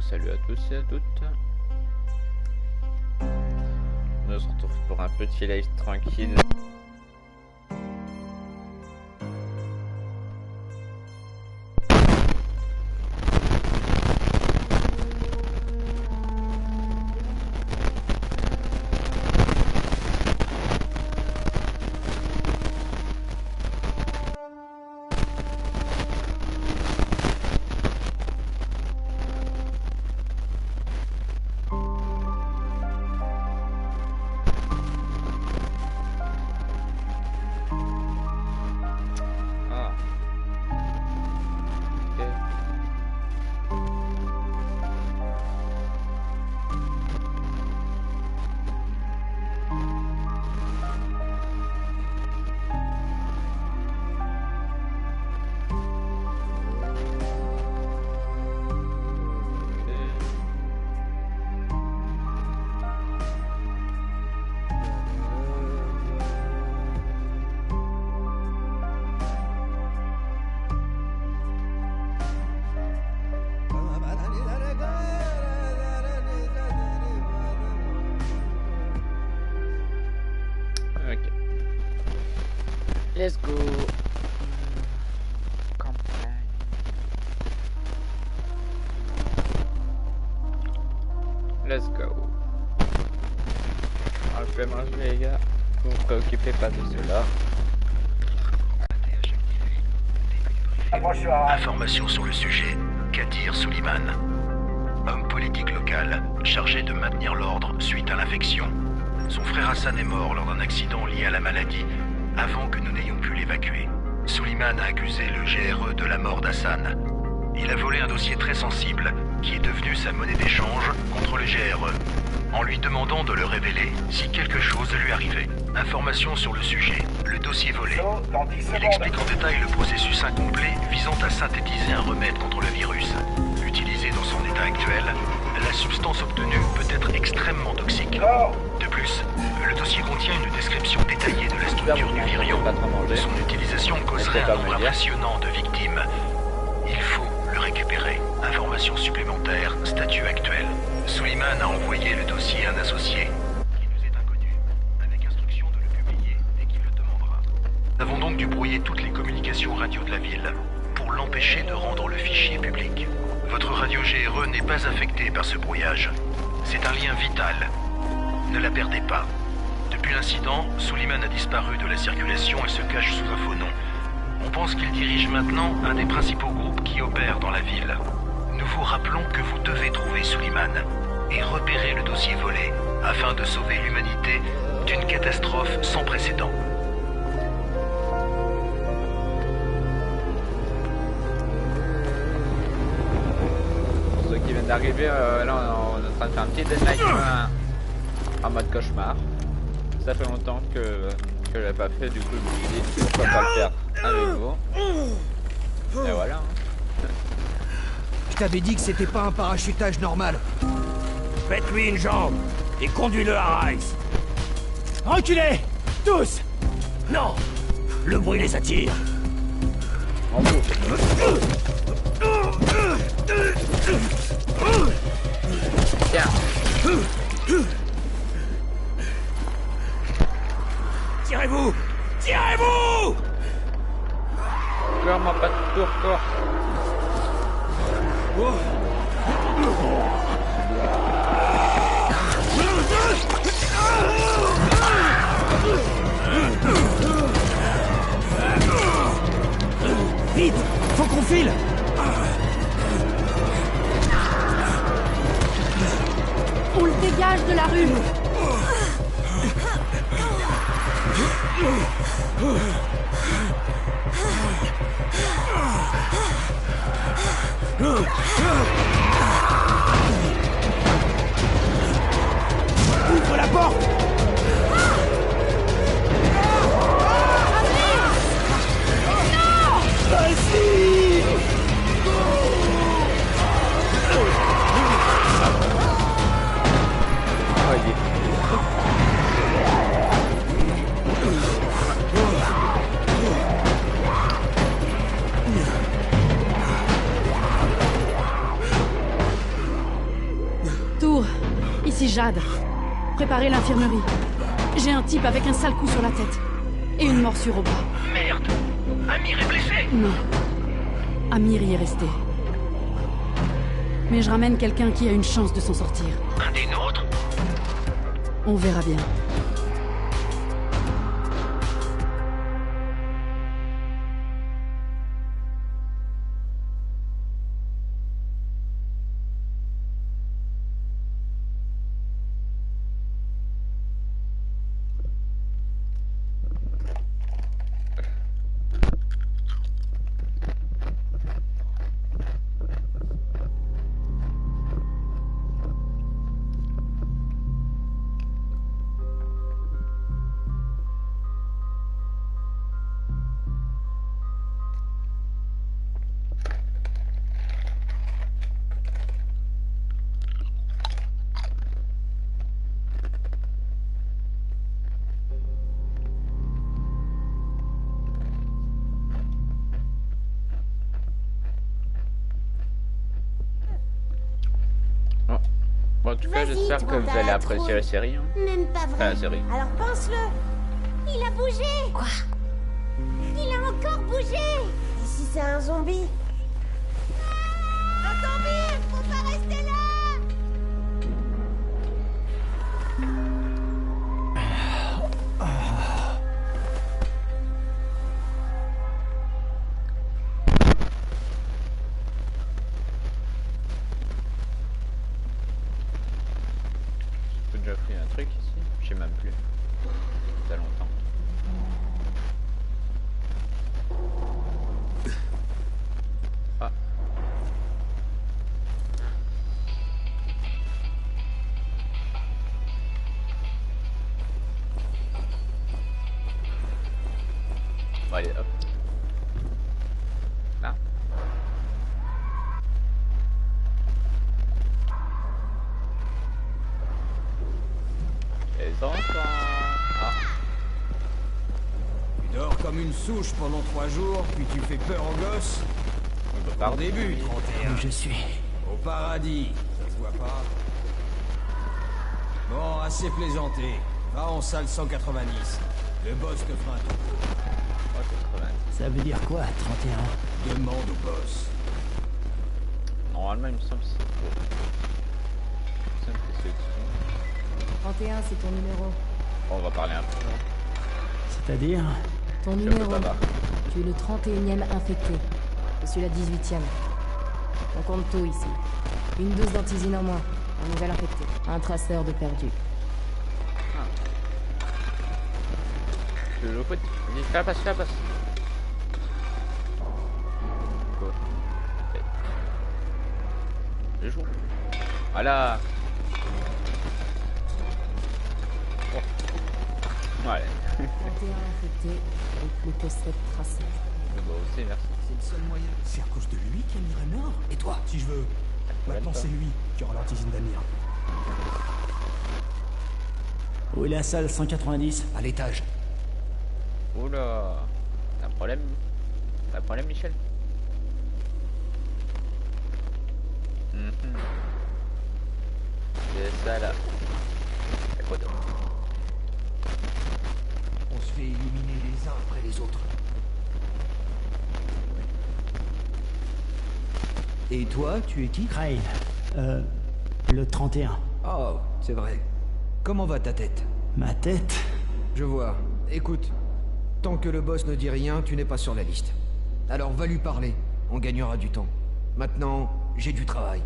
Salut à tous et à toutes. On se retrouve pour un petit live tranquille. Let's go. Campagne. Let's go. Alors, je vais manger les gars. Vous vous préoccupez pas de cela. Information sur le sujet. Kadir Suleiman. Homme politique local, chargé de maintenir l'ordre suite à l'infection. Son frère Hassan est mort lors d'un accident lié à la maladie, avant que nous n'ayons pu l'évacuer. Suleiman a accusé le GRE de la mort d'Hassan. Il a volé un dossier très sensible, qui est devenu sa monnaie d'échange contre le GRE, en lui demandant de le révéler si quelque chose lui arrivait. Information sur le sujet, le dossier volé. Il explique en détail le processus incomplet visant à synthétiser un remède contre le virus. Utilisé dans son état actuel, la substance obtenue peut être extrêmement toxique. De plus, le dossier contient une description détaillée de la structure du virion. Son utilisation causerait un nombre impressionnant de victimes. Il faut le récupérer. Information supplémentaire, statut actuel. Suleiman a envoyé le dossier à un associé, qui nous est inconnu, avec instruction de le publier dès qu'il le demandera. Nous avons donc dû brouiller toutes les communications radio de la ville, pour l'empêcher de rendre le fichier public. Votre radio GRE n'est pas affectée par ce brouillage. C'est un lien vital. Ne la perdez pas. Depuis l'incident, Suleiman a disparu de la circulation et se cache sous un faux nom. On pense qu'il dirige maintenant un des principaux groupes qui opèrent dans la ville. Nous vous rappelons que vous devez trouver Suleiman et repérer le dossier volé afin de sauver l'humanité d'une catastrophe sans précédent. Pour ceux qui viennent d'arriver, là on est en train de faire un petit deadline en mode cauchemar. Ça fait longtemps que je l'ai pas fait, du coup je me suis dit pourquoi pas le faire avec vous. Et voilà. Je t'avais dit que c'était pas un parachutage normal. Faites-lui une jambe et conduis-le à Rice. Reculez! Tous! Non! Le bruit les attire. En vous. Tiens. Tirez-vous! Tirez-vous! Encore, moi pas de tour, encore. Vite! Faut qu'on file! On le dégage de la rue! Ouvre la porte! Vas-y! Ici Jade. Préparez l'infirmerie. J'ai un type avec un sale coup sur la tête. Et une morsure au bras. Merde! Amir est blessé! Non. Amir y est resté. Mais je ramène quelqu'un qui a une chance de s'en sortir. Un des nôtres? On verra bien. Bon, en tout cas, Vas-y, j'espère que vous allez apprécier la série. Hein. Même pas Enfin, vrai. la série. Alors pense-le. Il a bougé. Quoi? Il a encore bougé. Et si c'est un zombie? Un zombie! Faut pas rester là! J'ai déjà pris un truc ici. Je sais même plus. Ça fait longtemps. Ah. Bon, allez, hop. Là. Les enfants. Ah. Tu dors comme une souche pendant 3 jours, puis tu fais peur aux gosses. On peut Par pas début, 31. Je suis. Au paradis, ça se voit pas. Bon, assez plaisanté. Va en salle 190. Le boss te fera un tour. Oh, 80. Ça veut dire quoi, 31? Demande au boss. Normalement, il me semble que c'est faux. Il me semble que c'est au-dessus. 31, c'est ton numéro. On va parler un peu. Hein. C'est-à-dire? Ton Je numéro. peux pas voir. Tu es le 31e infecté. Je suis la 18e. On compte tout ici. Une dose d'antisine en moins. Un nouvel infecté. Un traceur de perdu. Je le foot. Vas-y, fais la passe, fais la passe. Go. Ok. Je joue. Voilà. Oh. Ouais. 31 infecté avec le post-op tracé. Bon, aussi, merci. C'est le seul moyen. C'est à cause de lui qu'Amir est mort. Et toi, si je veux. Maintenant, c'est lui qui aura l'antisine d'Amir. Où est la salle 190? À l'étage. Oula. T'as un problème? T'as un problème, Michel? C'est ça là. Y'a quoi d'autre? On se fait éliminer les uns après les autres. Et toi, tu es qui? Crane. Le 31. Oh, c'est vrai. Comment va ta tête? Ma tête? Je vois. Écoute, tant que le boss ne dit rien, tu n'es pas sur la liste. Alors va lui parler, on gagnera du temps. Maintenant, j'ai du travail.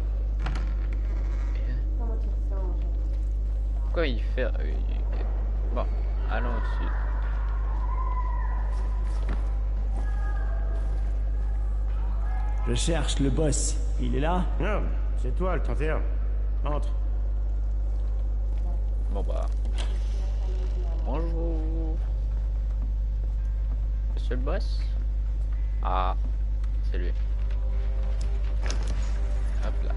Pourquoi il fait... Bon, allons au sud. Je cherche le boss. Il est là? Non, c'est toi le 31. Entre. Bon bah... Bonjour. Monsieur le boss? Ah, c'est lui. Hop là.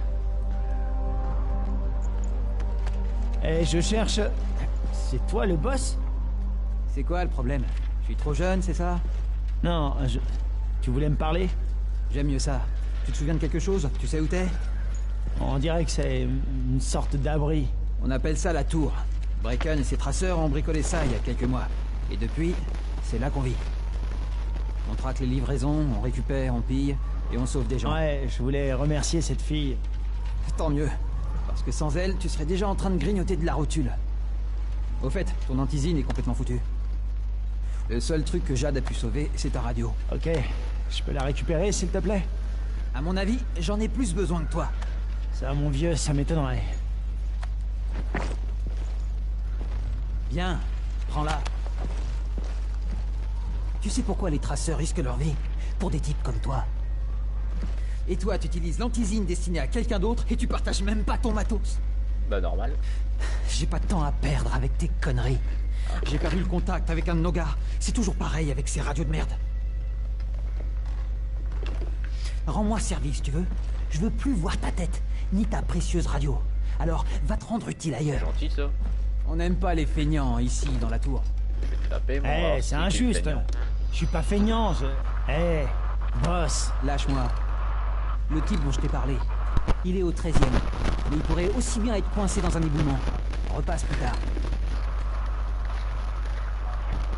Eh, je cherche... C'est toi le boss? C'est quoi le problème? Je suis trop jeune, c'est ça? Non, Tu voulais me parler? J'aime mieux ça. Tu te souviens de quelque chose? Tu sais où t'es? On dirait que c'est une sorte d'abri. On appelle ça la tour. Brecken et ses traceurs ont bricolé ça il y a quelques mois. Et depuis, c'est là qu'on vit. On traque les livraisons, on récupère, on pille, et on sauve des gens. Ouais, je voulais remercier cette fille. Tant mieux. Parce que sans elle, tu serais déjà en train de grignoter de la rotule. Au fait, ton antisine est complètement foutue. Le seul truc que Jade a pu sauver, c'est ta radio. Ok, je peux la récupérer, s'il te plaît? À mon avis, j'en ai plus besoin que toi. Ça, mon vieux, ça m'étonnerait. Bien, prends-la. Tu sais pourquoi les traceurs risquent leur vie? Pour des types comme toi. Et toi, tu utilises l'antisine destinée à quelqu'un d'autre et tu partages même pas ton matos. Bah normal. J'ai pas de temps à perdre avec tes conneries. J'ai perdu le contact avec un de nos gars. C'est toujours pareil avec ces radios de merde. Rends-moi service, tu veux? Je veux plus voir ta tête, ni ta précieuse radio. Alors, va te rendre utile ailleurs. Gentil ça. On n'aime pas les feignants ici, dans la tour. Je vais te taper, moi. Eh, c'est injuste. Je suis pas feignant, je... Eh, boss. Lâche-moi. Le type dont je t'ai parlé, il est au 13e. Mais il pourrait aussi bien être coincé dans un éboulement. On repasse plus tard.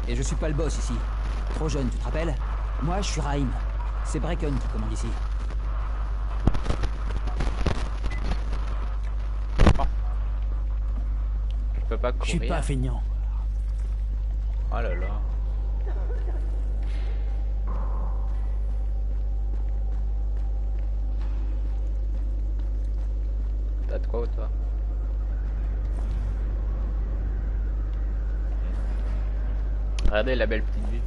Et je suis pas le boss ici. Trop jeune, tu te rappelles? Moi, je suis Raïm. C'est Brecken qui commande ici. Je peux pas courir. Je suis pas feignant. Oh là là. T'as de quoi, toi? Regardez la belle petite vue.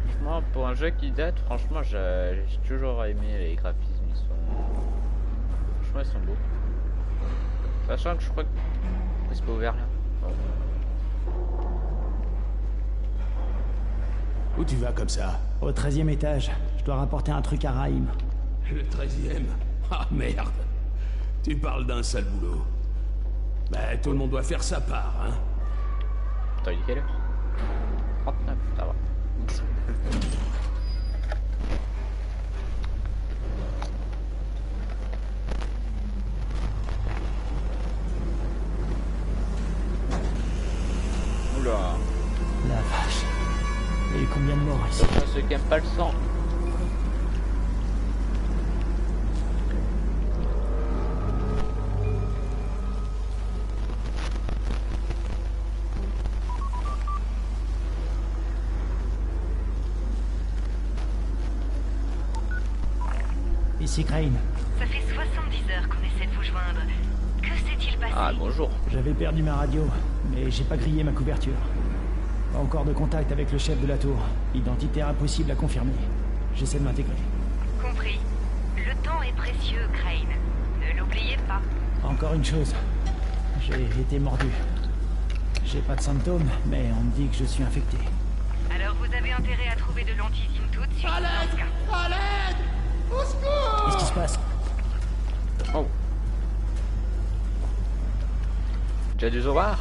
Franchement, pour un jeu qui date, franchement, j'ai toujours aimé les graphismes. Ils sont... Franchement, ils sont beaux. Sachant que je crois que c'est pas ouvert là. Où tu vas comme ça? Au 13e étage. Je dois rapporter un truc à Raïm. Le 13e? Ah merde. Tu parles d'un sale boulot. Bah tout le monde doit faire sa part, hein. T'as eu quelle heure? 39, ça va. Oula. La vache. Il y a eu combien de morts ici? Ceux qui aiment pas le sang. Ici Crane. Ça fait 70 heures qu'on essaie de vous joindre. Que s'est-il passé? Ah bonjour. J'avais perdu ma radio, mais j'ai pas grillé ma couverture. Pas encore de contact avec le chef de la tour. Identité impossible à confirmer. J'essaie de m'intégrer. Compris. Le temps est précieux, Crane. Ne l'oubliez pas. Encore une chose. J'ai été mordu. J'ai pas de symptômes, mais on me dit que je suis infecté. Alors vous avez intérêt à trouver de l'antisine tout de suite. À l'aide! À l'aide! Au secours! Qu'est-ce qui se passe? Oh. Déjà du Zobar?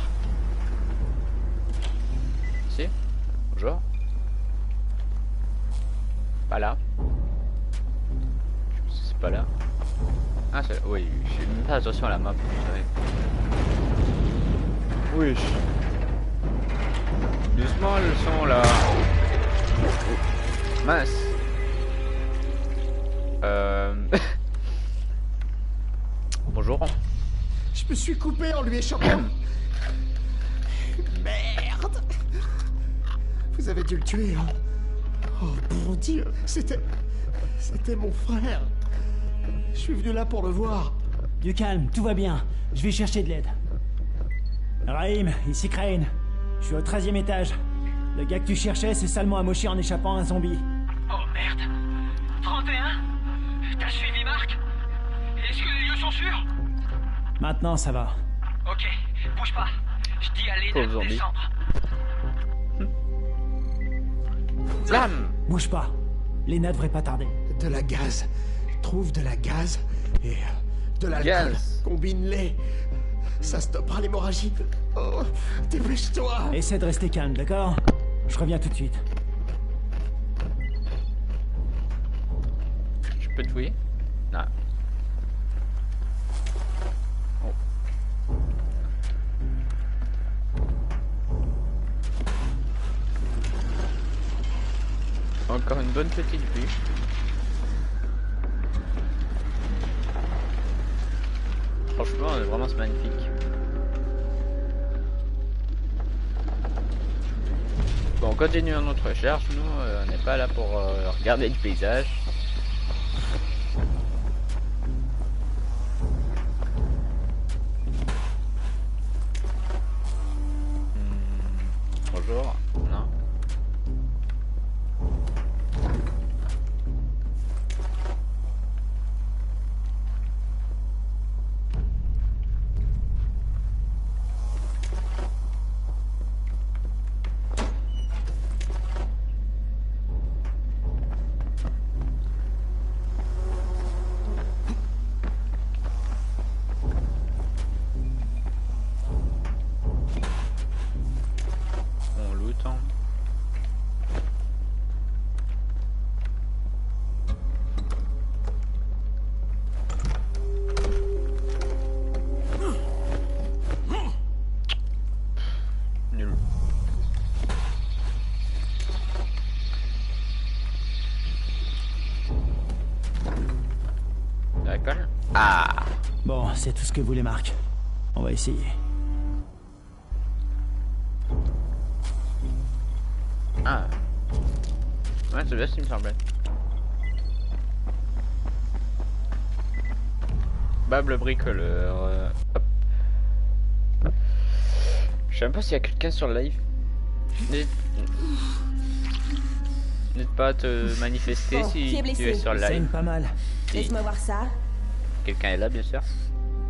Si. Bonjour. Pas là. C'est pas là. Ah c'est... Oui, je fais même pas attention à la map, vous savez. Oui. Doucement le son là. Oh. Mince. Bonjour. Je me suis coupé en lui échappant. Merde. Vous avez dû le tuer, hein? Oh, bon Dieu. C'était mon frère. Je suis venu là pour le voir. Du calme, tout va bien. Je vais chercher de l'aide. Raïm, ici Crane. Je suis au 13e étage. Le gars que tu cherchais s'est salement amoché en échappant à un zombie. Oh merde. 31? T'as suivi Marc? Est-ce que les lieux sont sûrs? Maintenant ça va. Ok, bouge pas. Je dis à Lena de descendre. Blam! Bouge pas. Lena devrait pas tarder. De la gaz. Trouve de la gaz et de l'alcool. Combine-les. Ça stoppera l'hémorragie. Oh, dépêche-toi. Essaie de rester calme, d'accord? Je reviens tout de suite. peux te fouiller? Non. Encore une bonne petite vue. Franchement, vraiment c'est magnifique. Bon, on continue notre recherche. Nous, on n'est pas là pour regarder le paysage. Bonjour. Non. Ah. Bon, c'est tout ce que voulait Marc. On va essayer. Ah. Ouais, c'est bien ce qui me semblait. Bab le bricoleur. Hop. Je sais même pas s'il y a quelqu'un sur le live. N'hésite pas à te manifester Bon, si tu es sur le Ça live. saigne pas mal. Laisse-moi voir ça. Quelqu'un est là, bien sûr.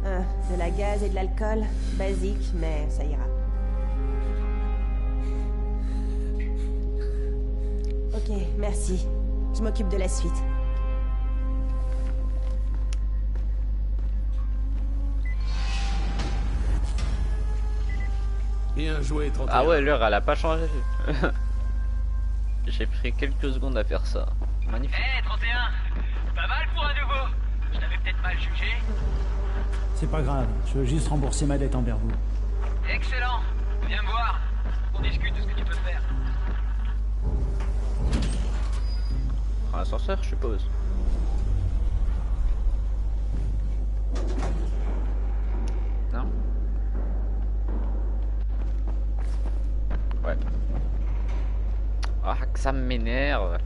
De la gaz et de l'alcool. Basique, mais ça ira. Ok, merci. Je m'occupe de la suite. Bien joué, 31. Ah ouais, l'heure elle a pas changé. J'ai pris quelques secondes à faire ça. Magnifique. Hé, 31, pas mal pour un nouveau. Je t'avais peut-être mal jugé. C'est pas grave, je veux juste rembourser ma dette envers vous. Excellent. Viens me voir. On discute de ce que tu peux faire. Un ascenseur, je suppose. Non? Ouais. Ah, que ça m'énerve.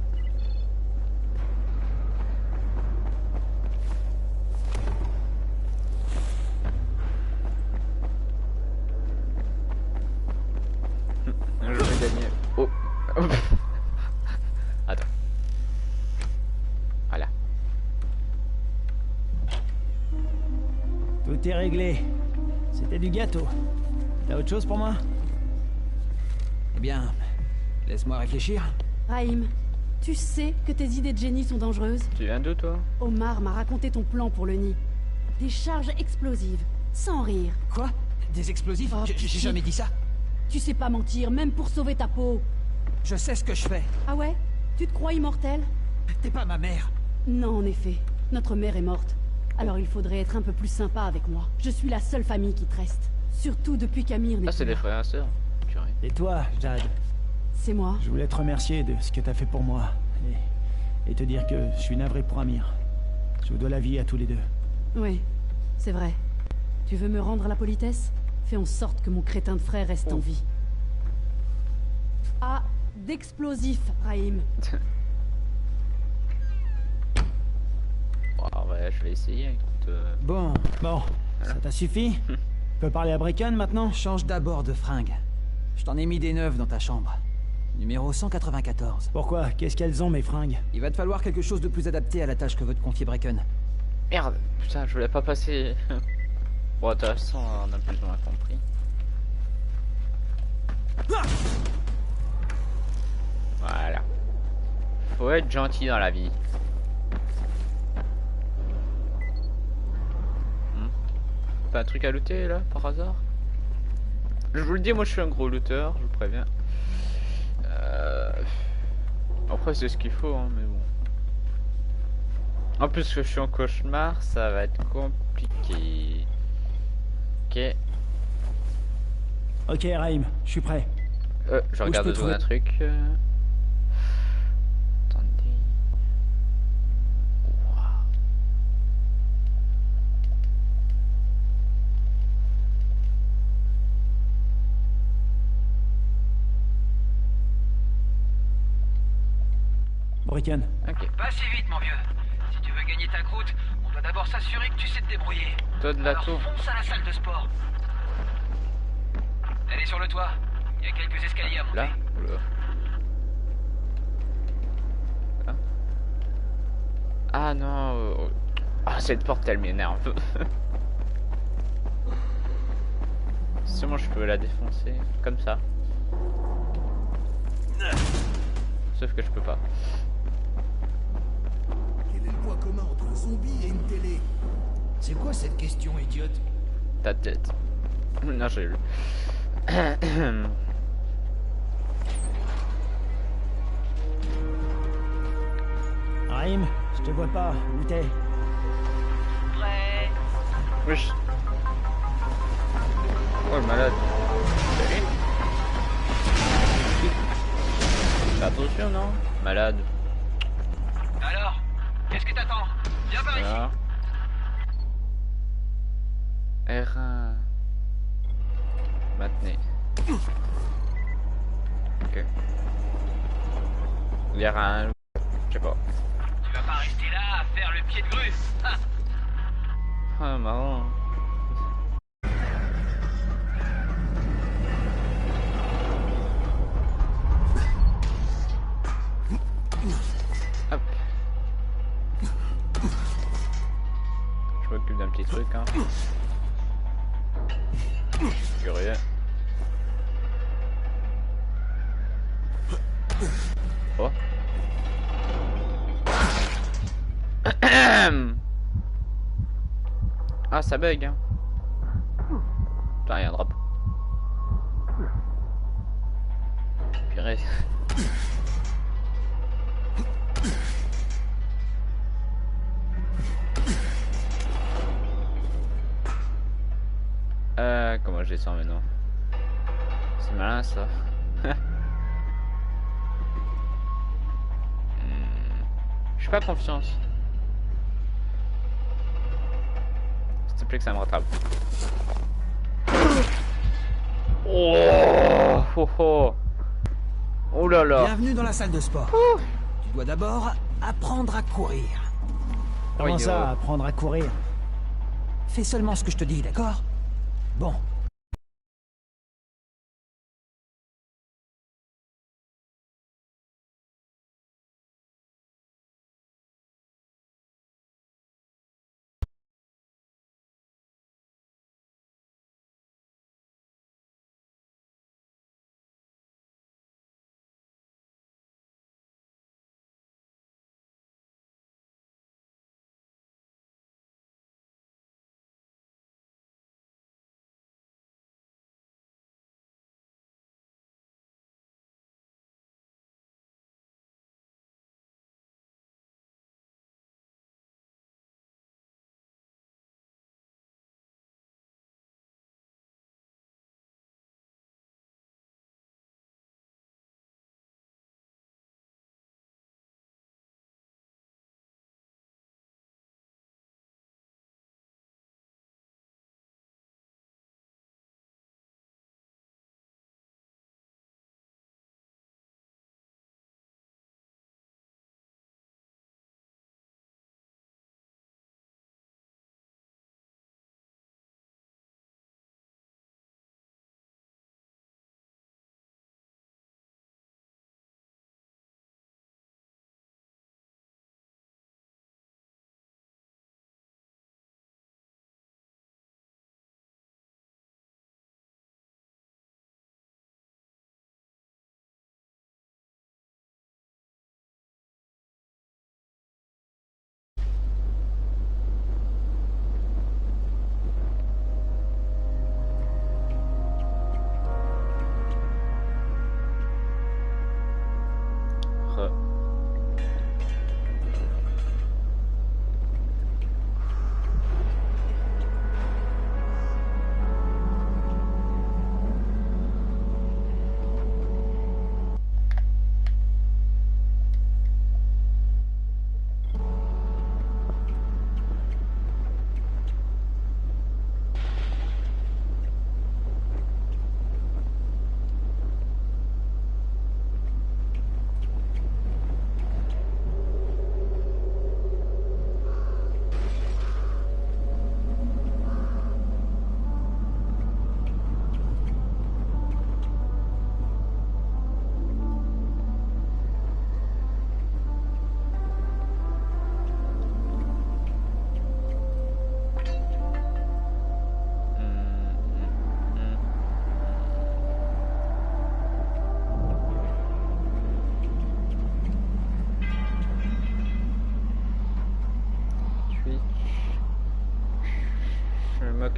Je vais gagner. Oh. Attends. Voilà. Tout est réglé. C'était du gâteau. T'as autre chose pour moi? Eh bien, laisse-moi réfléchir. Raïm, tu sais que tes idées de génie sont dangereuses? Tu viens d'où, toi? Omar m'a raconté ton plan pour le nid. Des charges explosives, sans rire. Quoi? Des explosifs? Oh, J'ai pitié. jamais dit ça. Tu sais pas mentir, même pour sauver ta peau. Je sais ce que je fais. Ah ouais? Tu te crois immortel? T'es pas ma mère. Non, en effet. Notre mère est morte. Alors il faudrait être un peu plus sympa avec moi. Je suis la seule famille qui te reste. Surtout depuis qu'Amir n'est Ah, c'est plus des là. frères et sœurs. Purée. Et toi, Jade? C'est moi. Je voulais te remercier de ce que t'as fait pour moi. Et te dire que je suis navré pour Amir. Je vous dois la vie à tous les deux. Oui, c'est vrai. Tu veux me rendre la politesse? Fais en sorte que mon crétin de frère reste en vie. Ah, d'explosifs, Raïm. Oh, ouais, je vais essayer. Écoute, Bon, ça t'a suffi? Tu peux parler à Brecken maintenant? Change d'abord de fringue. Je t'en ai mis des neuves dans ta chambre. Numéro 194. Pourquoi? Qu'est-ce qu'elles ont, mes fringues? Il va te falloir quelque chose de plus adapté à la tâche que veut te confier Brecken. Merde, putain, je voulais pas passer. Bon, de toute façon, on a plus ou moins compris. Voilà. Faut être gentil dans la vie. T'as un truc à looter là, par hasard? Je vous le dis, moi je suis un gros looter, je vous préviens. Après, c'est ce qu'il faut, hein, mais bon. En plus que je suis en cauchemar, ça va être compliqué. Ok. Ok, Raïm, je suis prêt. Je Où regarde peux deux secondes un trouver- truc. Attendez. Ouah. Bricken. Ok. Pas si vite, mon vieux. Si tu veux gagner ta croûte, on doit d'abord s'assurer que tu sais te débrouiller. Toi de la Alors tour. fonce à la salle de sport. Elle est sur le toit. Il y a quelques escaliers à monter. Là. Oula. Là. Ah non. Ah, cette porte elle m'énerve. Sûrement je peux la défoncer comme ça. Sauf que je peux pas. Quel est le point commun entre un zombie et une télé? C'est quoi cette question idiote? Ta tête. Non, j'ai eu. Raïm, je te vois pas. Où t'es? Prêt. Wesh. Oh le malade. Salut. Fais attention non? Malade. Alors, qu'est-ce que t'attends? Viens par ici. Voilà. R1. Maintenez. Ok. Il y aura un... Je sais pas. Tu vas pas rester là à faire le pied de grue. Ah. Ah marrant. Hop. Je m'occupe d'un petit truc hein. Curieux. Oh. Ah ça bug hein. Putain, il y a un drapeau. Purée. Comment je descends maintenant? C'est malin ça. J'ai pas confiance. S'il te plaît que ça me rattrape. Oh, oh, oh. Oh là là. Bienvenue dans la salle de sport. Tu dois d'abord apprendre à courir. Comment ça, apprendre à courir? Fais seulement ce que je te dis, d'accord? Bon,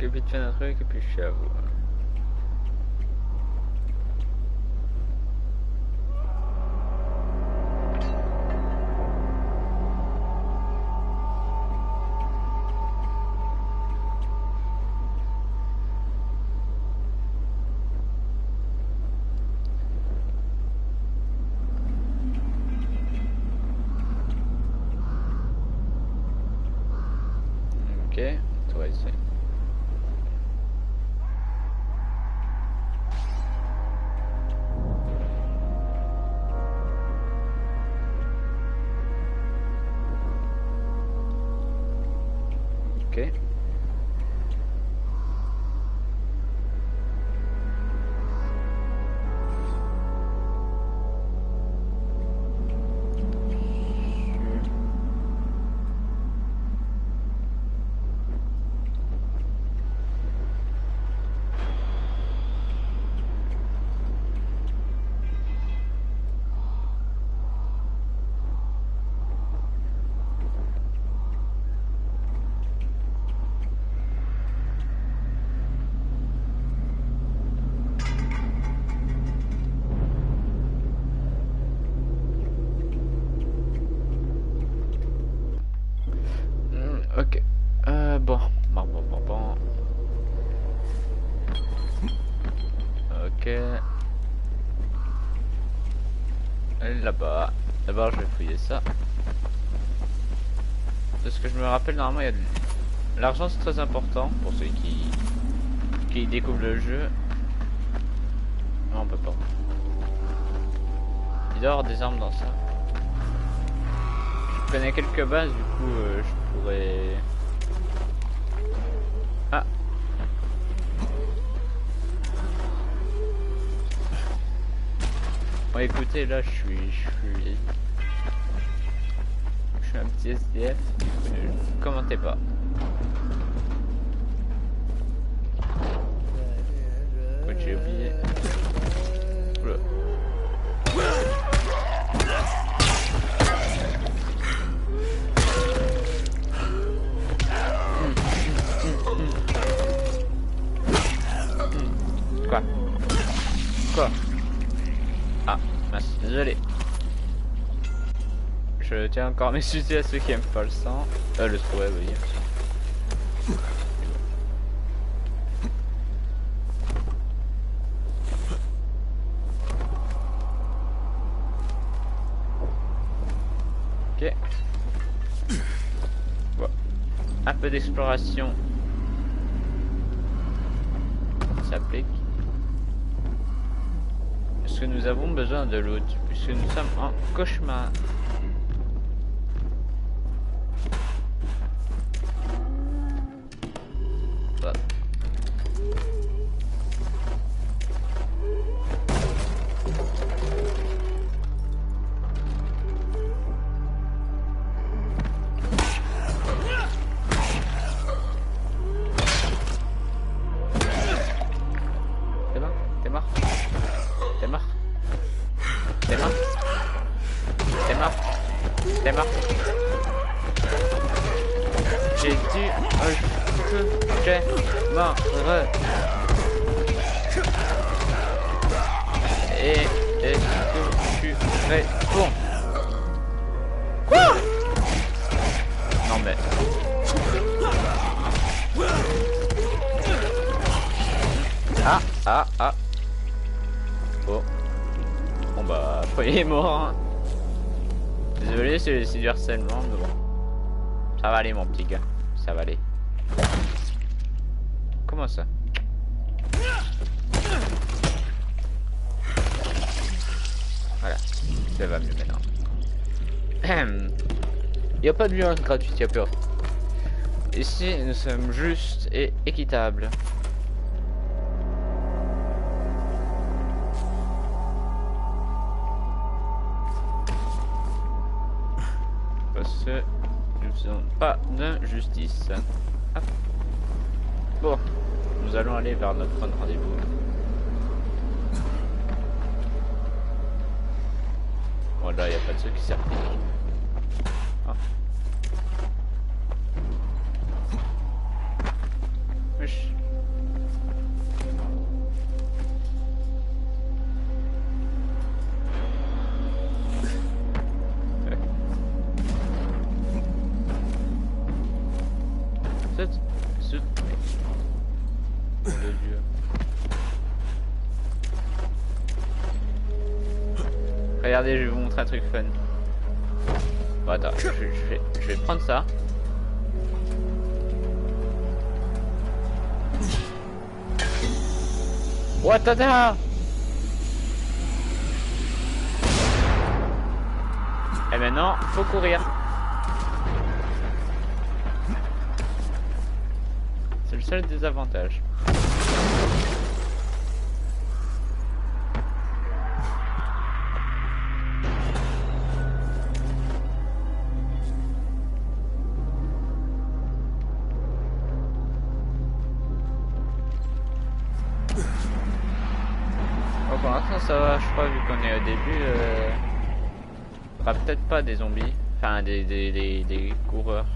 Ok, vite fait un truc et puis je suis à vous. Ok, toi ici. Ok. Ok. Bon. Ok. Là-bas. D'abord, je vais fouiller ça. De ce que je me rappelle, normalement, il y a de l'argent, c'est très important pour ceux qui découvrent le jeu. Non, on peut pas. Il doit y avoir des armes dans ça. Je connais quelques bases, du coup, je pourrais... Ah. Bon, écoutez, là, je suis un petit SDF, du coup, ne commentez pas. Quoi, j'ai oublié. Oula. Quoi? Ah, mince, désolé. Je tiens encore à m'excuser à ceux qui aiment pas le sang. Le souhait, oui. Ok. Bon. Un peu d'exploration. Ça s'applique. Est-ce que nous avons besoin de loot puisque nous sommes en cauchemar? Voilà. T'es mort. J'ai dû j'ai mort. Et est-ce que tu réponds? Quoi? Non mais... Ah. Oh. Bon bah, il est mort. Hein. Désolé, c'est du harcèlement, mais bon. Ça va aller, mon petit gars. Ça va aller. Comment ça? Voilà. Ça va mieux maintenant. Il n'y a pas de violence gratuite, il y a peur. Ici, nous sommes justes et équitables. Parce que nous faisons pas d'injustice. Hop. Bon, nous allons aller vers notre point de rendez-vous. Bon, là, il n'y a pas de ceux qui s'appliquent. Ah. Wesh. Regardez, je vais vous montrer un truc fun. Bon, attends, je vais prendre ça. Watata! Et maintenant, faut courir. C'est le seul désavantage. Bon, pour l'instant ça va, je crois, vu qu'on est au début. Bah, peut-être pas des zombies, enfin des coureurs.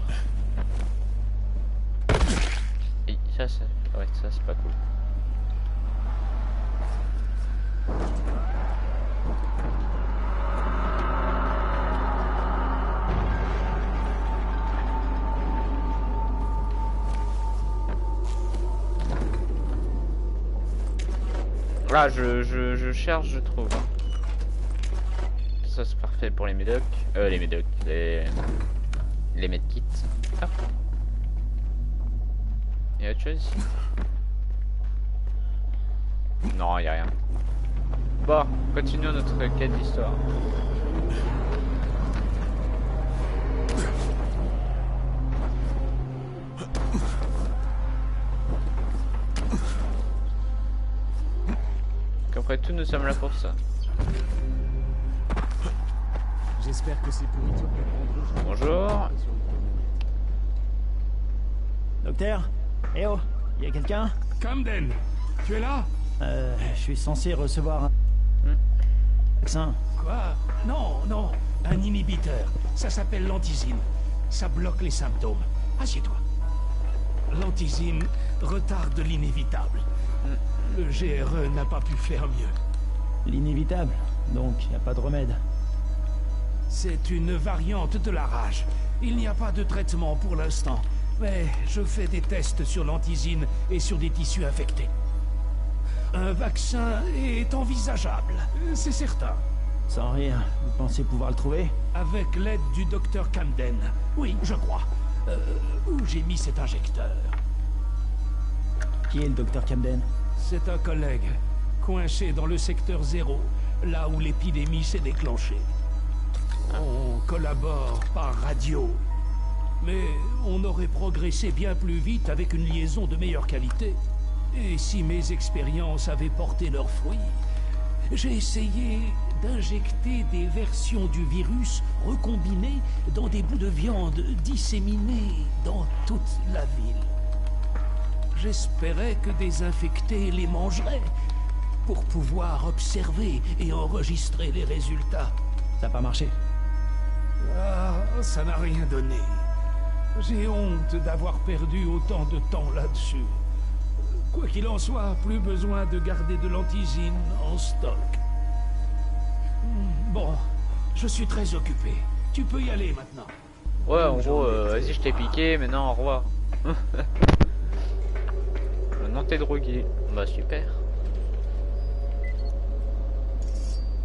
Et ça, ouais, ça c'est pas cool. Là, je cherche, je trouve. Ça c'est parfait pour les médocs. Les medkits. Ah. Y'a autre chose ici? Non, y'a rien. Bon, continuons notre quête d'histoire. Qu'après tout, nous sommes là pour ça. J'espère que ces pourritures comprendront. Bonjour. Docteur? Eh oh, y a quelqu'un? Camden, tu es là? Je suis censé recevoir un... vaccin. Quoi? Non, non, un inhibiteur. Ça s'appelle l'antizine. Ça bloque les symptômes. Assieds-toi. L'antizine retarde l'inévitable. Le GRE n'a pas pu faire mieux. L'inévitable, donc y a pas de remède. C'est une variante de la rage. Il n'y a pas de traitement pour l'instant. Mais je fais des tests sur l'antizine et sur des tissus infectés. Un vaccin est envisageable, c'est certain. Sans rire, vous pensez pouvoir le trouver? Avec l'aide du docteur Camden. Oui, je crois. Où j'ai mis cet injecteur? Qui est le docteur Camden? C'est un collègue, coincé dans le secteur 0, là où l'épidémie s'est déclenchée. On collabore par radio. Mais on aurait progressé bien plus vite avec une liaison de meilleure qualité. Et si mes expériences avaient porté leurs fruits, j'ai essayé d'injecter des versions du virus recombinées dans des bouts de viande disséminés dans toute la ville. J'espérais que des infectés les mangeraient pour pouvoir observer et enregistrer les résultats. Ça n'a pas marché. Ah, ça n'a rien donné. J'ai honte d'avoir perdu autant de temps là-dessus. Quoi qu'il en soit, plus besoin de garder de l'antizine en stock. Bon, je suis très occupé. Tu peux y aller maintenant. Ouais, en gros, vas-y, je t'ai piqué, maintenant au revoir. Maintenant t'es drogué. Bah super.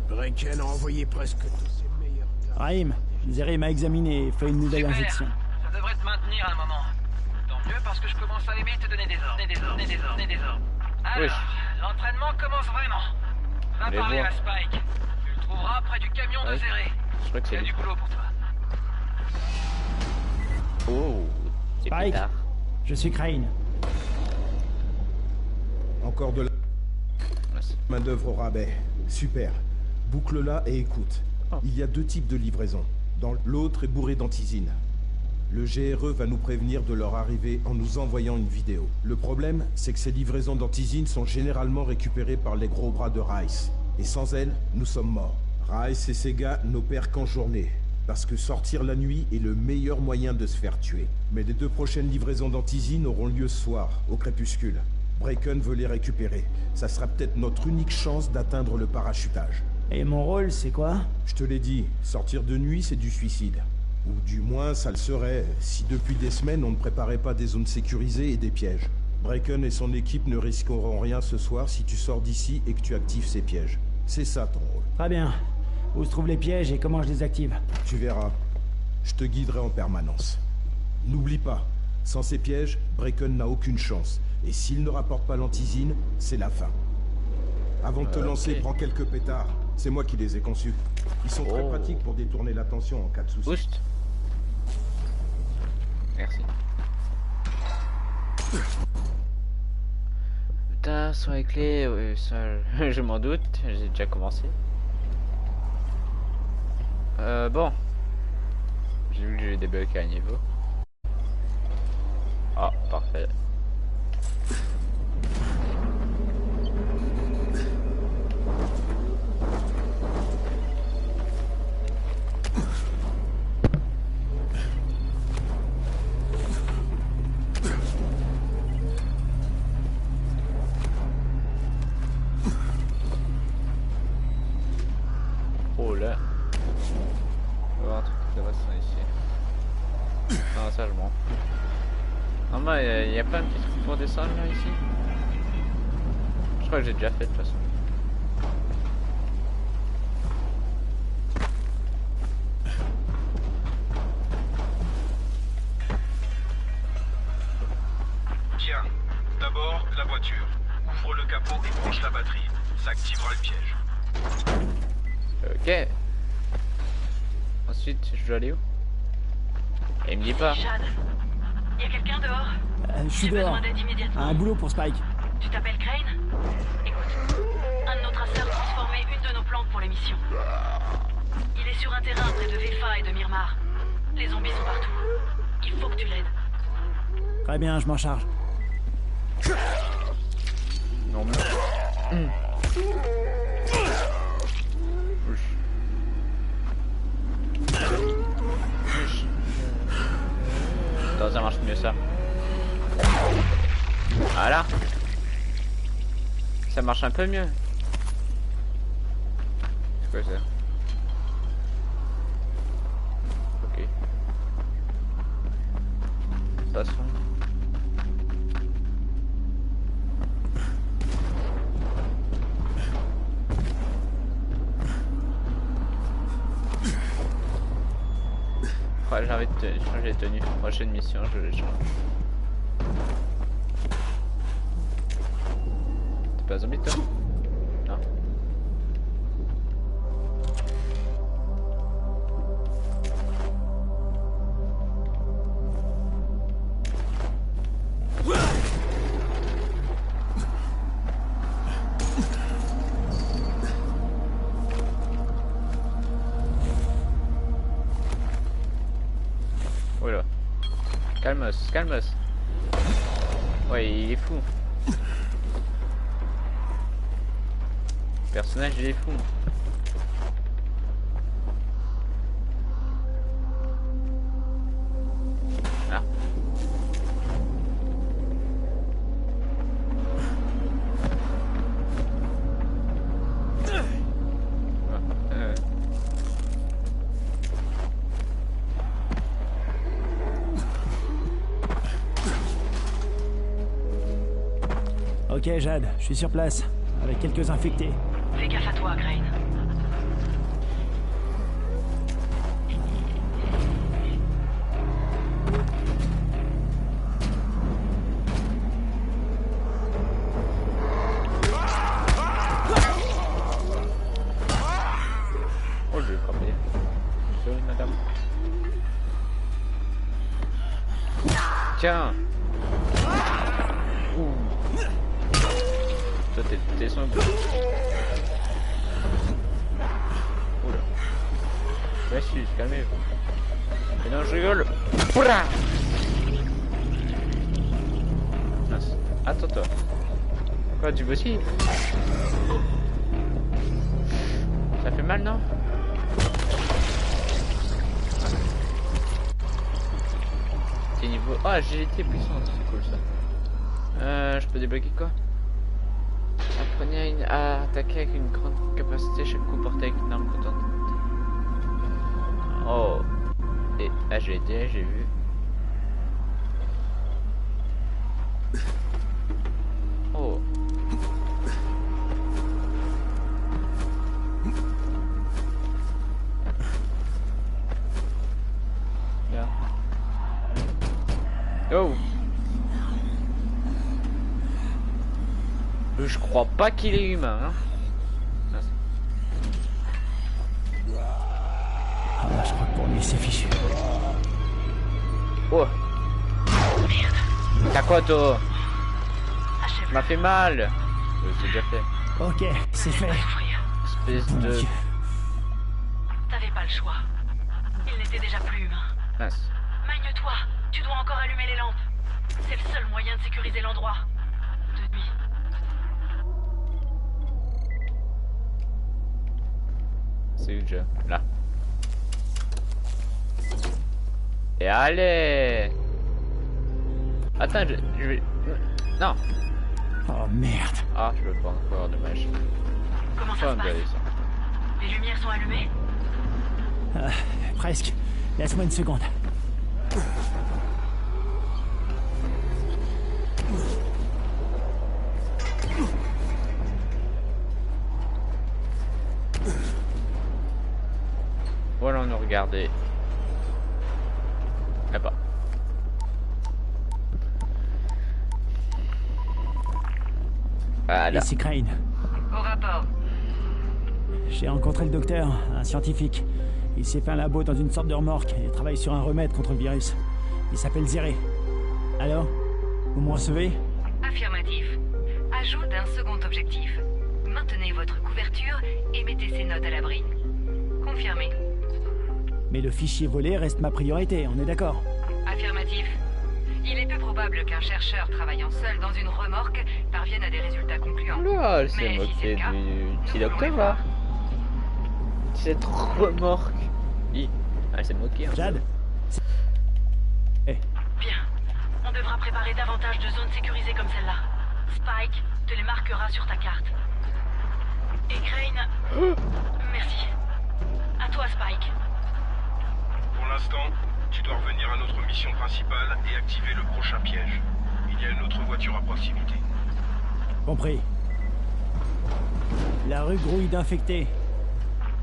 Brecken a envoyé presque tous ses meilleurs gars. Raïm, Zéré m'a examiné et fait une nouvelle injection. Ça devrait te maintenir un moment. Tant mieux parce que je commence à aimer te donner des ordres. Alors, l'entraînement commence vraiment. Va parler à Spike. Tu le trouveras près du camion de Zéré. Je crois que c'est du boulot pour toi. Oh, c'est plus Spike, tard. je suis Crane. Encore de la main d'œuvre au rabais. Super. Boucle-la et écoute. Il y a deux types de livraisons. L'autre est bourré d'antizine. Le GRE va nous prévenir de leur arrivée en nous envoyant une vidéo. Le problème, c'est que ces livraisons d'antizine sont généralement récupérées par les gros bras de Rice. Et sans elles, nous sommes morts. Rice et ses gars n'opèrent qu'en journée. Parce que sortir la nuit est le meilleur moyen de se faire tuer. Mais les deux prochaines livraisons d'antizine auront lieu ce soir, au crépuscule. Brecken veut les récupérer. Ça sera peut-être notre unique chance d'atteindre le parachutage. Et mon rôle, c'est quoi? Je te l'ai dit, sortir de nuit, c'est du suicide. Ou du moins, ça le serait, si depuis des semaines, on ne préparait pas des zones sécurisées et des pièges. Brecken et son équipe ne risqueront rien ce soir si tu sors d'ici et que tu actives ces pièges. C'est ça ton rôle. Très bien. Où se trouvent les pièges et comment je les active? Tu verras. Je te guiderai en permanence. N'oublie pas, sans ces pièges, Bracken n'a aucune chance. Et s'il ne rapporte pas l'antisine, c'est la fin. Avant de te lancer, prends quelques pétards. C'est moi qui les ai conçus. Ils sont très pratiques pour détourner l'attention en cas de souci. Boost. Merci. Putain, sur les clés, oui, ça, je m'en doute, j'ai déjà commencé. Bon. J'ai vu que j'ai débloqué un niveau. Ah, parfait. Oh là. Il va y avoir un truc qui devrait se ici. Non, ça je m'en fous. Non, mais il y a pas un petit truc pour descendre là ici? Je crois que j'ai déjà fait de toute façon. Tiens, d'abord la voiture. Ouvre le capot et branche la batterie. Ça activera le piège. Ok. Ensuite, je dois aller où? Et il me dit pas. Jade, y a quelqu'un dehors? Je suis J'ai dehors. besoin d'aide immédiatement. Un boulot pour Spike. Tu t'appelles Crane? Écoute, un de nos traceurs transformait une de nos plantes pour l'émission. Il est sur un terrain près de Vefa et de Myrmar. Les zombies sont partout. Il faut que tu l'aides. Très bien, je m'en charge. Non mais... Attends, ça marche mieux ça. Voilà. Ça marche un peu mieux. C'est quoi ça? Ok. Passons. Ouais, j'ai envie de changer de tenue. Prochaine mission, je les change. T'es pas un zombie toi? Non. Oula. Calmos, calmos. Ouais, il est fou. Le personnage, il est fou. Ah. Ok, Jade, je suis sur place, avec quelques infectés. Fais gaffe à toi, Crane. Oh, je vais frapper. Sorry, madame. Tiens. Toi, t'es son goût. Oula. Ouais, si, calmez-vous. Et non, je rigole. Oula. Mince. Attends, toi. Quoi, tu veux aussi? Ça fait mal, non? C'est niveau... Ah, agilité puissante, c'est cool ça. Je peux débloquer quoi? Apprenez à attaquer avec une grande capacité, chaque coup porté avec une arme potente. Oh. Et agilité, j'ai vu. Oh. Oh. Je crois pas qu'il est humain. Hein. Ah, je crois que pour lui c'est fichu. Oh. Merde. T'as quoi toi? Ça m'a fait mal. C'est déjà fait. Ok, c'est fait. Espèce de... T'avais pas le choix. Il n'était déjà plus humain. Mince. Magne-toi, tu dois encore allumer les lampes. C'est le seul moyen de sécuriser l'endroit. De nuit. C'est où déjà? Là. Et allez. Attends, je vais... Non. Oh merde. Ah, je veux pas encore, dommage. Comment ça se passe? Les lumières sont allumées? Presque. Laisse-moi une seconde. Voilà, on nous regardait. Là-bas. Voilà. Ici Crane. Au rapport. J'ai rencontré le docteur, un scientifique. Il s'est fait un labo dans une sorte de remorque et travaille sur un remède contre le virus. Il s'appelle Zéré. Alors? Vous me recevez? Affirmatif. Ajout d'un second objectif. Maintenez votre couverture et mettez ces notes à l'abri. Confirmé. Mais le fichier volé reste ma priorité, on est d'accord? Affirmatif. Il est peu probable qu'un chercheur travaillant seul dans une remorque parvienne à des résultats concluants. Oula, elle s'est moquée du petit docteur là. Cette remorque. Elle s'est moquée. Hein. Jade. Bien. On devra préparer davantage de zones sécurisées comme celle-là. Spike te les marquera sur ta carte. Et Crane... Merci. À toi, Spike. Pour l'instant, tu dois revenir à notre mission principale et activer le prochain piège. Il y a une autre voiture à proximité. Compris. La rue grouille d'infectés.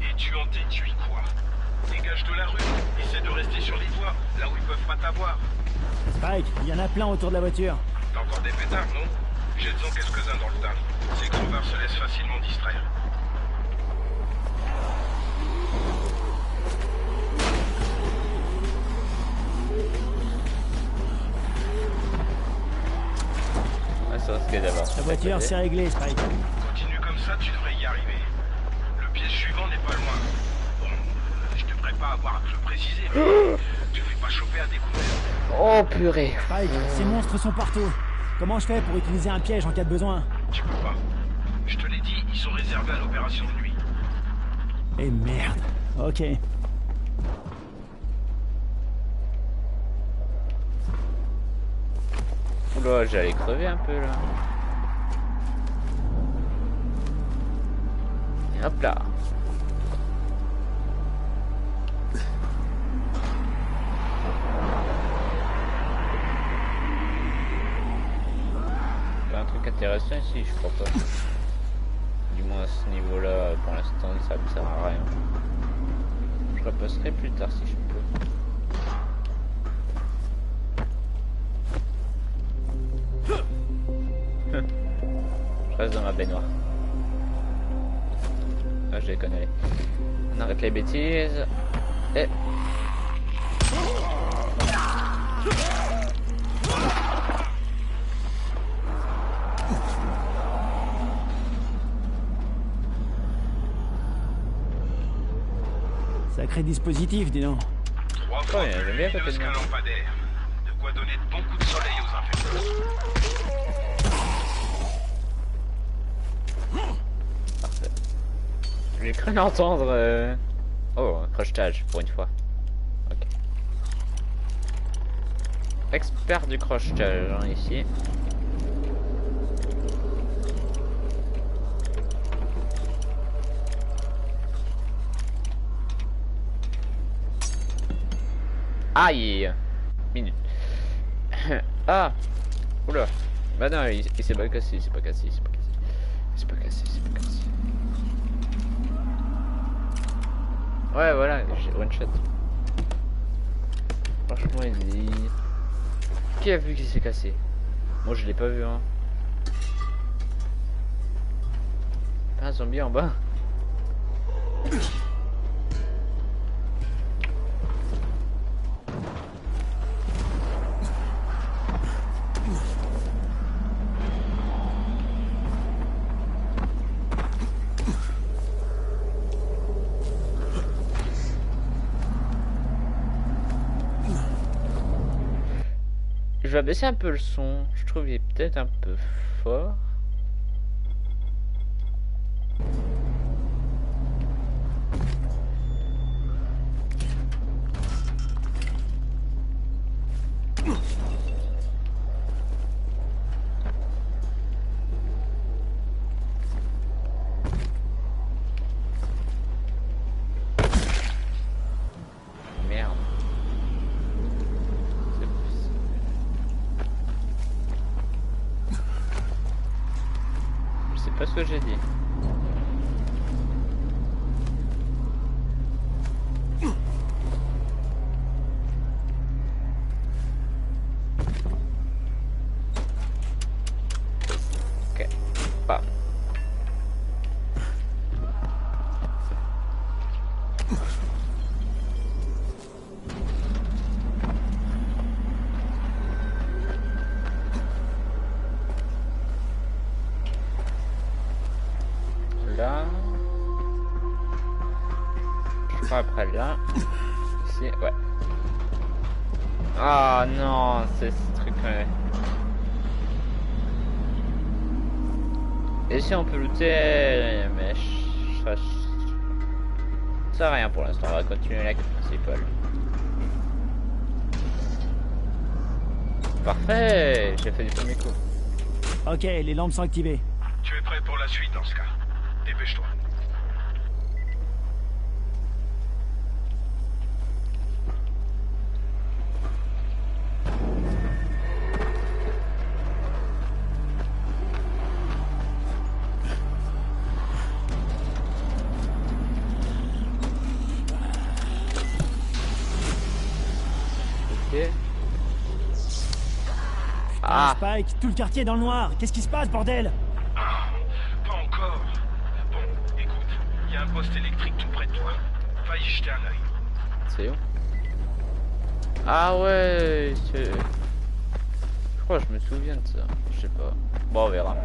Et tu en déduis quoi? Dégage de la rue, essaie de rester sur les toits, là où ils peuvent pas t'avoir. Spike, il y en a plein autour de la voiture. T'as encore des pétards, non? Jette-en quelques-uns dans le tas. Ces crevards se laissent facilement distraire. La voiture, c'est réglé, Spike. Continue comme ça, tu devrais y arriver. Le piège suivant n'est pas loin. Bon, je devrais pas avoir à te le préciser, mais tu fais pas choper à découvert. Oh purée. Spike, ces monstres sont partout. Comment je fais pour utiliser un piège en cas de besoin? Tu peux pas. Je te l'ai dit, ils sont réservés à l'opération de nuit. Et merde. Ok. Oula, j'allais crever un peu là. Et hop là. Pas un truc intéressant ici, je crois pas. Du moins à ce niveau-là, pour l'instant, ça me sert à rien. Je repasserai plus tard si je peux. Je reste dans ma baignoire. Ah, je déconne, allez. On arrête les bêtises. Et... Sacré dispositif, dis donc. 3 fois plus lumineuse qu'un lampadaire. De quoi donner de bons coups de soleil aux infectés. Parfait. J'ai cru l'entendre. Oh, un crochetage pour une fois. Ok. Expert du crochetage hein, ici. Aïe. Minute. Ah. Oula. Bah non, il s'est pas cassé, c'est pas cassé, c'est pas cassé. C'est pas cassé, c'est pas cassé. Ouais, voilà, j'ai one shot. Franchement, il est... qui a vu qu'il s'est cassé? Moi je l'ai pas vu hein. Pas un zombie en bas. Je vais baisser un peu le son, je trouve qu'il est peut-être un peu fort. Pas ce que j'ai dit. Ok. Bam. Là, je crois après là, ici, ouais. Ah non, c'est ce truc là. Et si on peut looter, mais ça sert à rien pour l'instant, on va continuer la quête principale. Parfait, j'ai fait du premier coup. Ok, les lampes sont activées. Tu es prêt pour la suite dans ce cas. Dépêche-toi. Ok. Ah Spike, tout le quartier est dans le noir. Qu'est-ce qui se passe, bordel? Pas encore. Bon, écoute, il y a un poste électrique tout près de toi. Va y jeter un œil. C'est où? Ah ouais, c'est... Je crois que je me souviens de ça. Je sais pas. Bon, on verra. De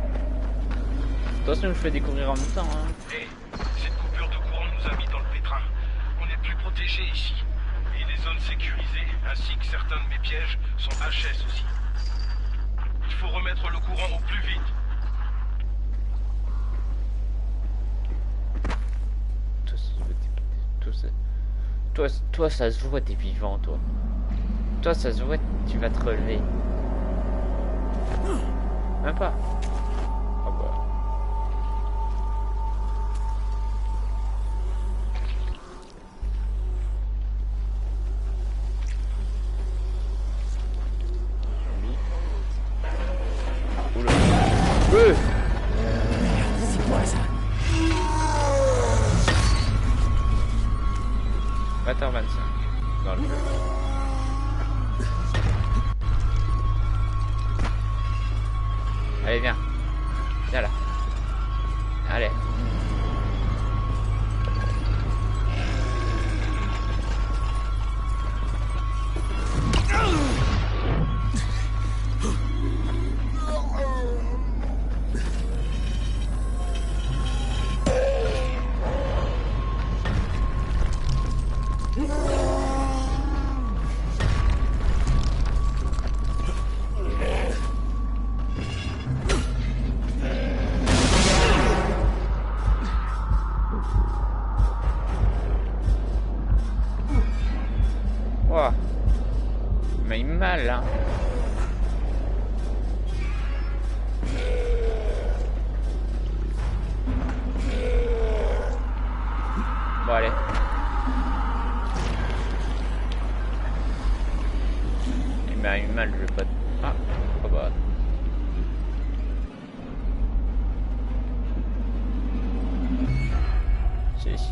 toute façon, je fais découvrir en même temps. Hein. Hé, cette coupure de courant nous a mis dans le pétrin. On est plus protégés ici. Et les zones sécurisées, ainsi que certains de mes pièges, sont HS aussi. Il faut remettre le courant au plus vite. Toi, ça se voit, t'es vivant, toi. Toi, ça se voit, tu vas te relever. Même pas. Ah bah. Oula. C'est quoi ça? 20h25 dans le jeu. Allez, viens. Viens là. Allez. Wow. Mais il m'a mal hein. Bon allez. Il m'a eu mal, je vais pas... Ah, oh bah. C'est ici.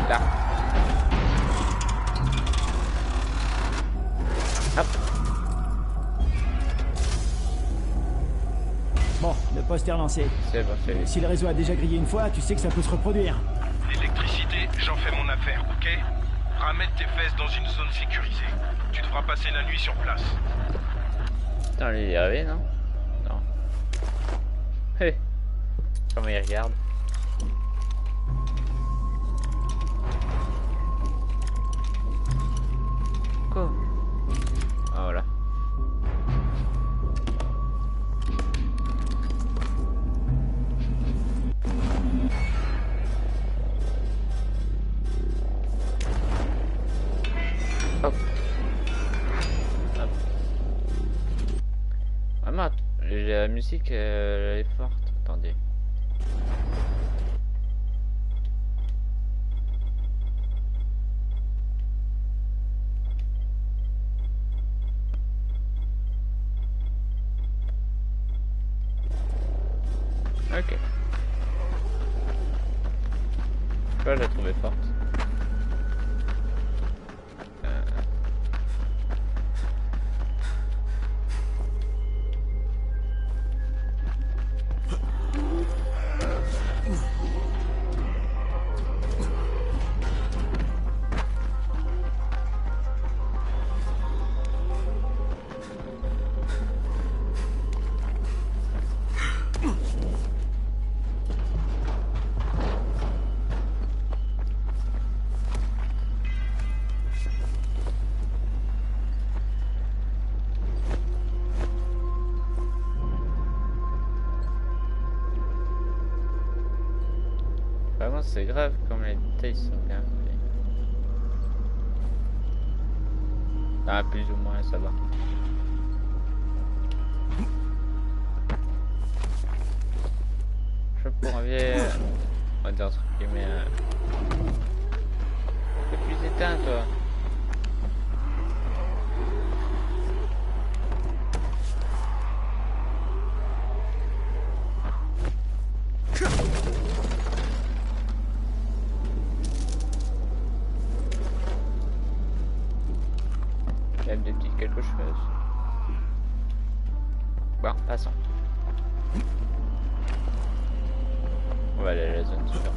Là. poster lancé. C'est bon, c'est... Si le réseau a déjà grillé une fois, tu sais que ça peut se reproduire. L'électricité, j'en fais mon affaire, ok? Ramène tes fesses dans une zone sécurisée. Tu devras passer la nuit sur place. Putain, lui il est arrivé, non? Non. Hé. Comment il regarde? Quoi? Ah voilà. Hop. Hop. Vraiment, la musique elle est forte. Attendez. Ok. Je l'ai trouvée forte. Vraiment c'est grave comme les détails sont bien faits. Ah plus ou moins ça va. Je pourrais on va dire entre guillemets un peu plus éteint toi. Des petites quelque chose. Bon, passons. On va aller à la zone super.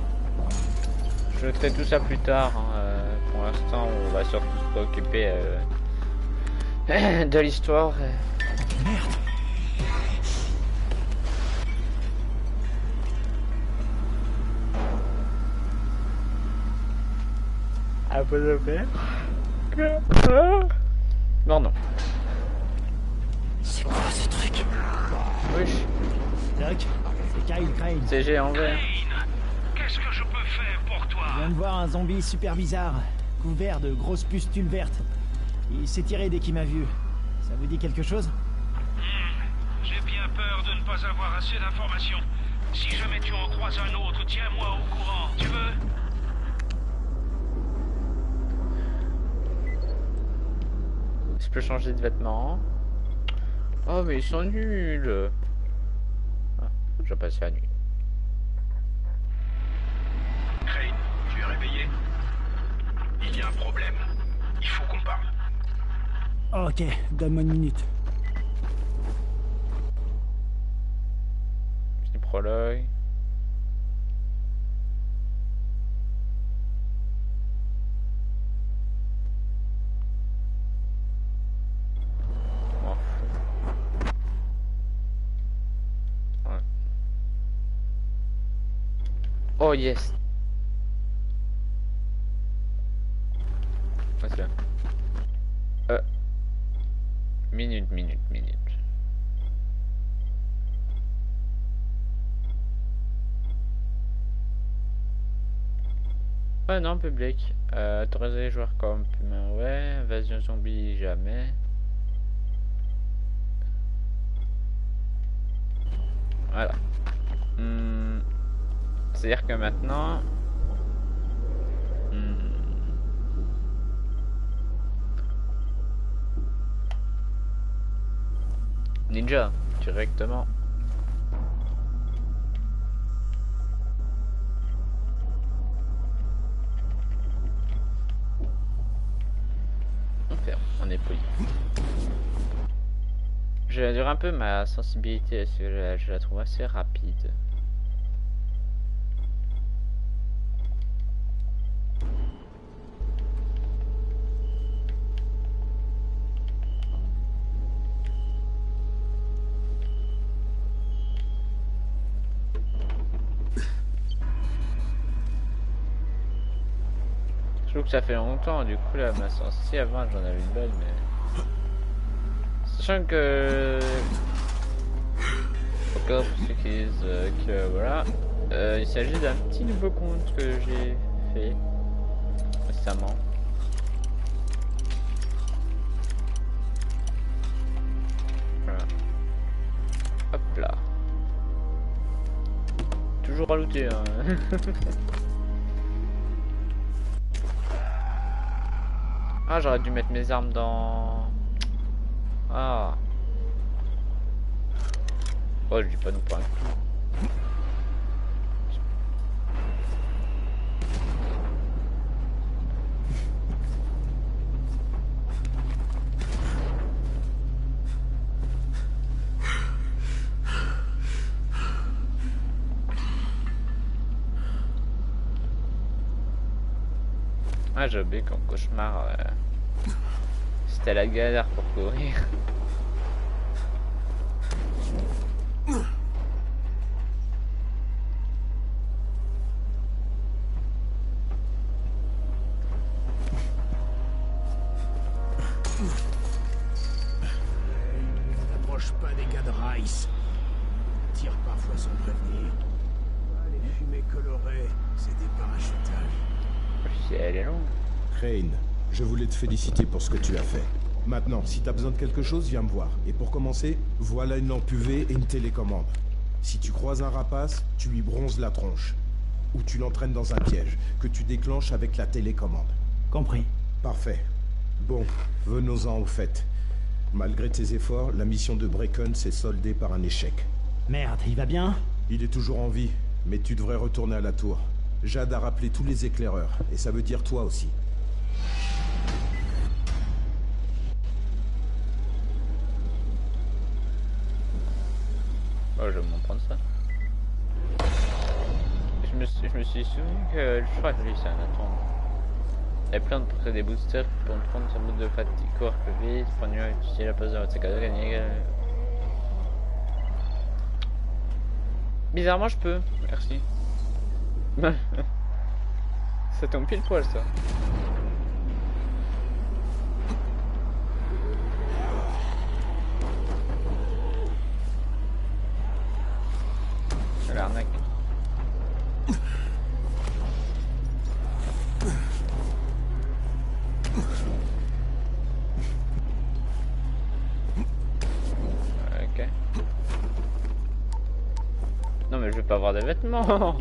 Je noterai tout ça plus tard. Hein. Pour l'instant, on va surtout se préoccuper de l'histoire. Merde. Un peu de paix. Non, non. C'est quoi ce truc? Oui. Doc, c'est Kyle Crane. C'est géant vert. Qu'est-ce que je peux faire pour toi? Je viens de voir un zombie super bizarre, couvert de grosses pustules vertes. Il s'est tiré dès qu'il m'a vu. Ça vous dit quelque chose? J'ai bien peur de ne pas avoir assez d'informations. Si jamais tu en croises un autre, tiens-moi au courant. Tu veux? Je peux changer de vêtements. Oh mais ils sont nuls. Ah, je vais passer la nuit. Crane, tu es réveillé? Il y a un problème. Il faut qu'on parle. Ok, donne-moi une minute. Petit prologue. Oh yes. Ouais, c'est bien. Minute. Ouais non public. Autoriser les joueurs comme humain, ouais. Invasion zombie jamais. Voilà. C'est-à-dire que maintenant... Ninja, directement. On ferme, on est poli. Je vais réduire un peu ma sensibilité parce que je la trouve assez rapide. Je trouve que ça fait longtemps, du coup là ma sensi avant j'en avais une bonne, mais sachant que encore pour ceux qui disent que voilà, il s'agit d'un petit nouveau compte que j'ai fait récemment. Voilà. Hop là. Toujours à looter hein. Ah, j'aurais dû mettre mes armes dans... Ah. Oh, je dis pas non pas. Ah, j'ai oublié qu'en cauchemar, c'était la galère pour courir. N'approche pas des gars de Rice. Tire parfois sans prévenir. Les fumées colorées, c'est des parachutages. Elle est longue. Crane, je voulais te féliciter pour ce que tu as fait. Maintenant, si t'as besoin de quelque chose, viens me voir. Et pour commencer, voilà une lampe UV et une télécommande. Si tu croises un rapace, tu lui bronzes la tronche. Ou tu l'entraînes dans un piège, que tu déclenches avec la télécommande. Compris. Parfait. Bon, venons-en au fait. Malgré tes efforts, la mission de Bracken s'est soldée par un échec. Merde, il va bien? Il est toujours en vie, mais tu devrais retourner à la tour. Jade a rappelé tous les éclaireurs, et ça veut dire toi aussi. Oh, je vais m'en prendre ça. Je me suis souvenu que je crois que j'ai ça, attends. Il y a plein de procès des boosters pour prendre son bout de fatigue, courir plus vite, prendre mieux, utiliser la pause de votre cadeau, gagner. Bizarrement, je peux. Merci. Ça tombe pile poil, ça. L'arnaque. Ok. Non mais je vais pas avoir des vêtements.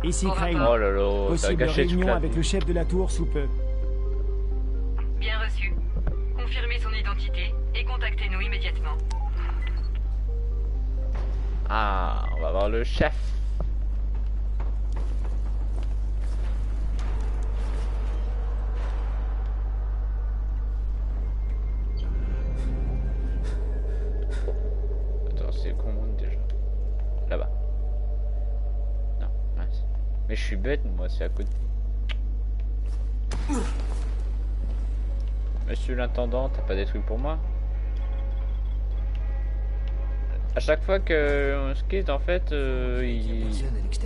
Ici Crane. Oh là là, possible réunion avec le chef de la tour sous peu. Bien reçu. Confirmez son identité et contactez-nous immédiatement. Ah, on va voir le chef. Attends, c'est qu'on monte déjà. Là-bas. Non, mince. Mais je suis bête, moi, c'est à côté. Monsieur l'intendant, t'as pas des trucs pour moi? À chaque fois que on se quitte, en fait,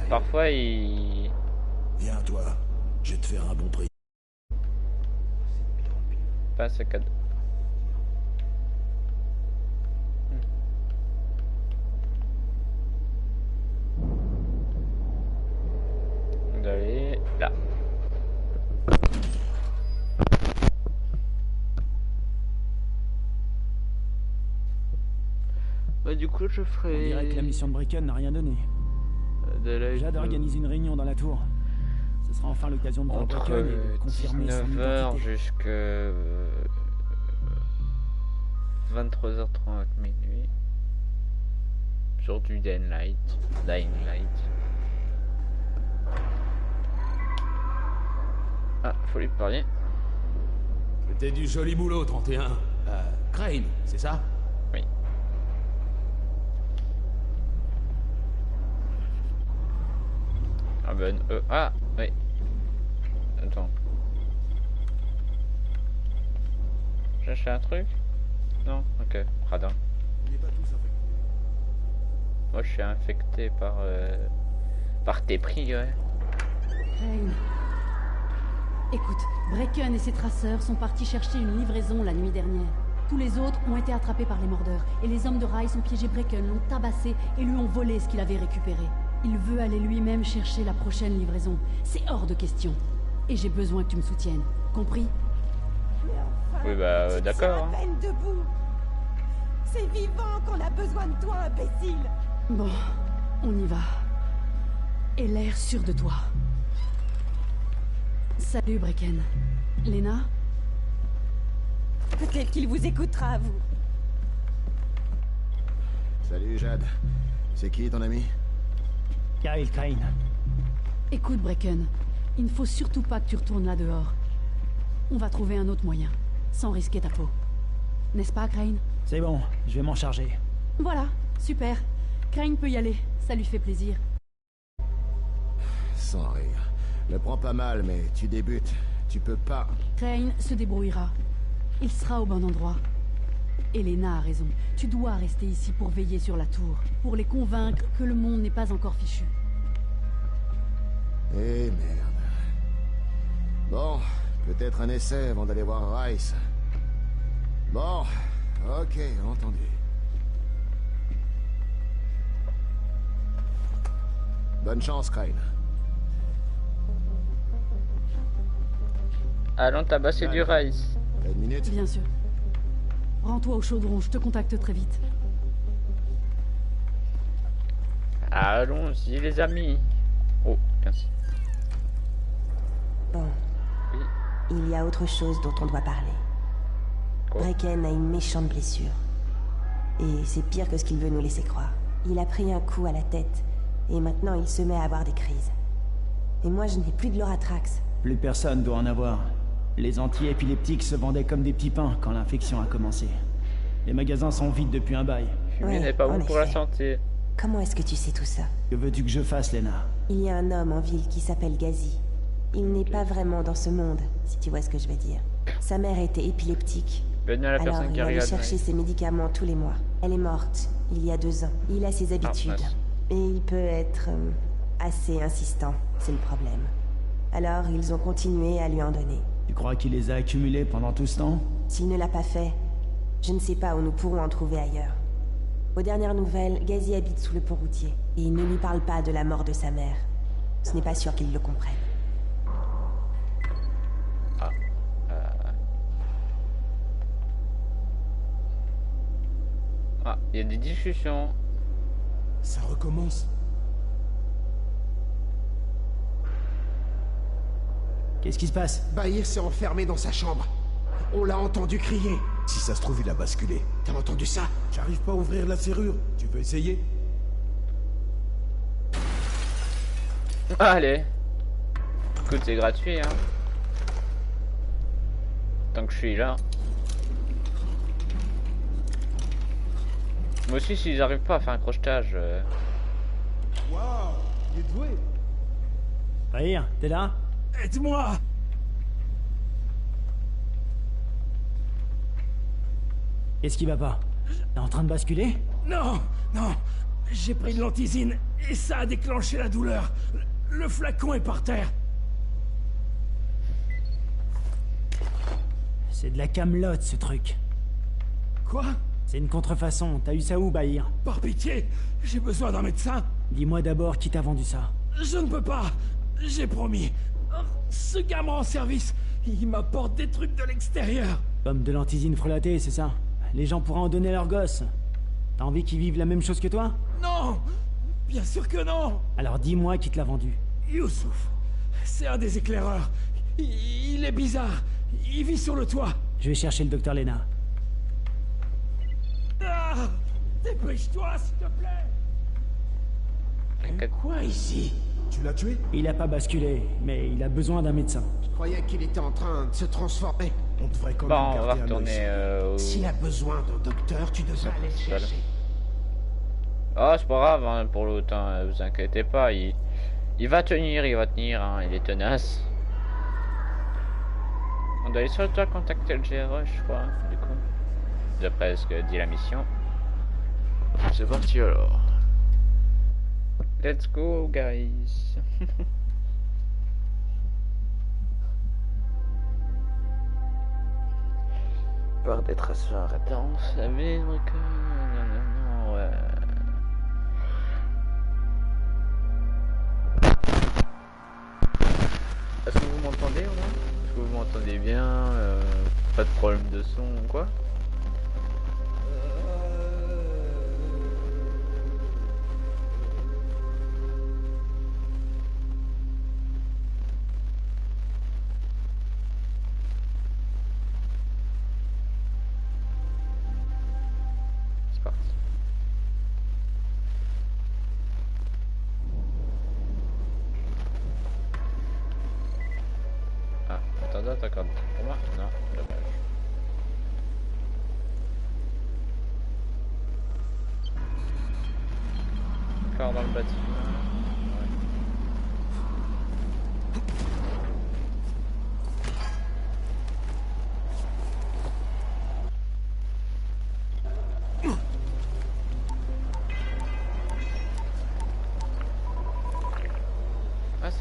parfois il... Viens toi, je vais te faire un bon prix. Pas ce cadeau. D'aller là. Bah du coup je ferai... On dirait que la mission de Bracken n'a rien donné. Jade organise une réunion dans la tour. Ce sera enfin l'occasion de voir Bracken et de confirmer son identité. 19h jusqu'à 23h30 minuit. Sur du Dying Light. Ah, faut lui parler. C'était du joli boulot, 31. Crane, c'est ça? Oui. Ah ben, ah, oui. Attends. J'ai cherché un truc? Non? Ok, radin. Moi je suis infecté par tes prix, ouais. Crane. Écoute, Bracken et ses traceurs sont partis chercher une livraison la nuit dernière. Tous les autres ont été attrapés par les mordeurs, et les hommes de Rice ont piégé Bracken, l'ont tabassé et lui ont volé ce qu'il avait récupéré. Il veut aller lui-même chercher la prochaine livraison. C'est hors de question. Et j'ai besoin que tu me soutiennes. Compris? Oui, bah, d'accord. À peine debout. C'est vivant qu'on a besoin de toi, imbécile. Bon, on y va. Et l'air sûr de toi. Salut, Bracken. Lena? Peut-être qu'il vous écoutera, vous. Salut, Jade. C'est qui, ton ami? Kyle Crane. Écoute, Bracken, il ne faut surtout pas que tu retournes là dehors. On va trouver un autre moyen, sans risquer ta peau. N'est-ce pas, Crane? C'est bon, je vais m'en charger. Voilà, super. Crane peut y aller, ça lui fait plaisir. Sans rire. Le prends pas mal, mais tu débutes. Tu peux pas... Crane se débrouillera. Il sera au bon endroit. Elena a raison. Tu dois rester ici pour veiller sur la tour. Pour les convaincre que le monde n'est pas encore fichu. Eh merde. Bon, peut-être un essai avant d'aller voir Rice. Bon, ok, entendu. Bonne chance, Crane. Allons tabasser du Rice. T'as une minute? Bien sûr. Rends-toi au chaudron, je te contacte très vite. Allons-y, les amis. Oh, merci. Bon. Oui. Il y a autre chose dont on doit parler. Quoi? Bracken a une méchante blessure. Et c'est pire que ce qu'il veut nous laisser croire. Il a pris un coup à la tête, et maintenant il se met à avoir des crises. Et moi je n'ai plus de l'Oratrax. Plus personne doit en avoir. Les anti-épileptiques se vendaient comme des petits pains quand l'infection a commencé. Les magasins sont vides depuis un bail. Fumer n'est pas bon pour la santé. Comment est-ce que tu sais tout ça? Que veux-tu que je fasse, Lena? Il y a un homme en ville qui s'appelle Gazi. Il n'est pas vraiment dans ce monde, si tu vois ce que je veux dire. Sa mère était épileptique. Alors il allait chercher ses médicaments tous les mois. Elle est morte, il y a 2 ans. Il a ses habitudes. Et il peut être assez insistant, c'est le problème. Alors ils ont continué à lui en donner. Tu crois qu'il les a accumulés pendant tout ce temps? S'il ne l'a pas fait, je ne sais pas où nous pourrons en trouver ailleurs. Aux dernières nouvelles, Gazi habite sous le pont routier. Et il ne lui parle pas de la mort de sa mère. Ce n'est pas sûr qu'il le comprenne. Ah, il y a des discussions. Ça recommence. Qu'est-ce qui se passe? Bahir s'est enfermé dans sa chambre. On l'a entendu crier. Si ça se trouve, il a basculé. T'as entendu ça? J'arrive pas à ouvrir la serrure. Tu peux essayer? Allez. Écoute, c'est gratuit, hein. Tant que je suis là. Moi aussi, s'ils n'arrivent pas à faire un crochetage... Waouh, il est doué. Bahir, t'es là? Aide-moi! Qu'est-ce qui va pas? T'es en train de basculer? Non, non. J'ai pris de l'antisine et ça a déclenché la douleur. Le flacon est par terre. C'est de la camelote, ce truc. Quoi? C'est une contrefaçon. T'as eu ça où, Bahir? Par pitié, j'ai besoin d'un médecin. Dis-moi d'abord qui t'a vendu ça. Je ne peux pas. J'ai promis. Ce gars me rend service. Il m'apporte des trucs de l'extérieur. Comme de l'antisine frelatée, c'est ça? Les gens pourraient en donner à leurs gosses. T'as envie qu'ils vivent la même chose que toi? Non! Bien sûr que non! Alors dis-moi qui te l'a vendu. Youssouf. C'est un des éclaireurs. Il est bizarre. Il vit sur le toit. Je vais chercher le docteur Lena. Ah! Dépêche-toi, s'il te plaît! Quoi ici? Tu l'as tué? Il a pas basculé, mais il a besoin d'un médecin. Je croyais qu'il était en train de se transformer. On devrait quand même on va garder un retourner œil. S'il a besoin d'un docteur, tu devrais aller le chercher. Oh, c'est pas grave hein, pour l'autre, hein, vous inquiétez pas, il va tenir, hein, il est tenace. On doit aller sur le toit contacter le GRE, je crois, du coup. D'après ce que dit la mission. C'est parti alors. Let's go, guys. Par des traceurs, attends, vous savez, non, ouais. Est-ce que vous m'entendez ou non? Est-ce que vous m'entendez bien? Pas de problème de son ou quoi? C'est parti. Ah, attends, d'accord. Pour moi? Non, dommage. Encore dans le bâtiment.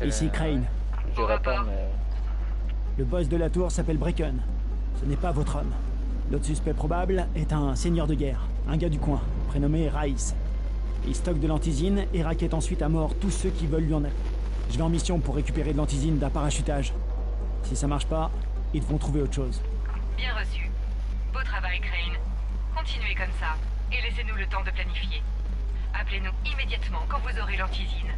Ici Crane. Je dirais pas, mais... Le boss de la tour s'appelle Brecken. Ce n'est pas votre homme. L'autre suspect probable est un seigneur de guerre, un gars du coin, prénommé Rice. Il stocke de l'antisine et raquette ensuite à mort tous ceux qui veulent lui en être. Je vais en mission pour récupérer de l'antisine d'un parachutage. Si ça marche pas, ils devront trouver autre chose. Bien reçu. Beau travail, Crane. Continuez comme ça, et laissez-nous le temps de planifier. Appelez-nous immédiatement quand vous aurez l'antisine.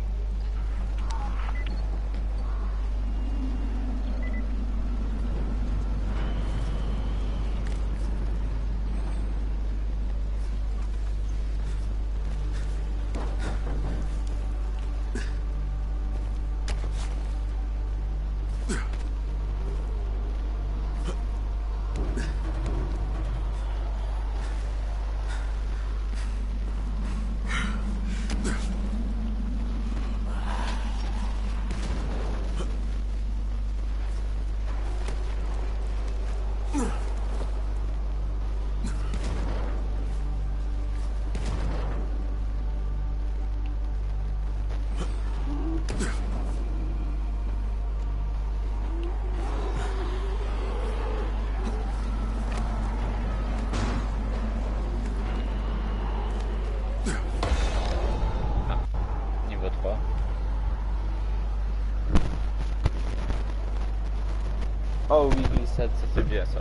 Oh oui, ça c'est bien ça.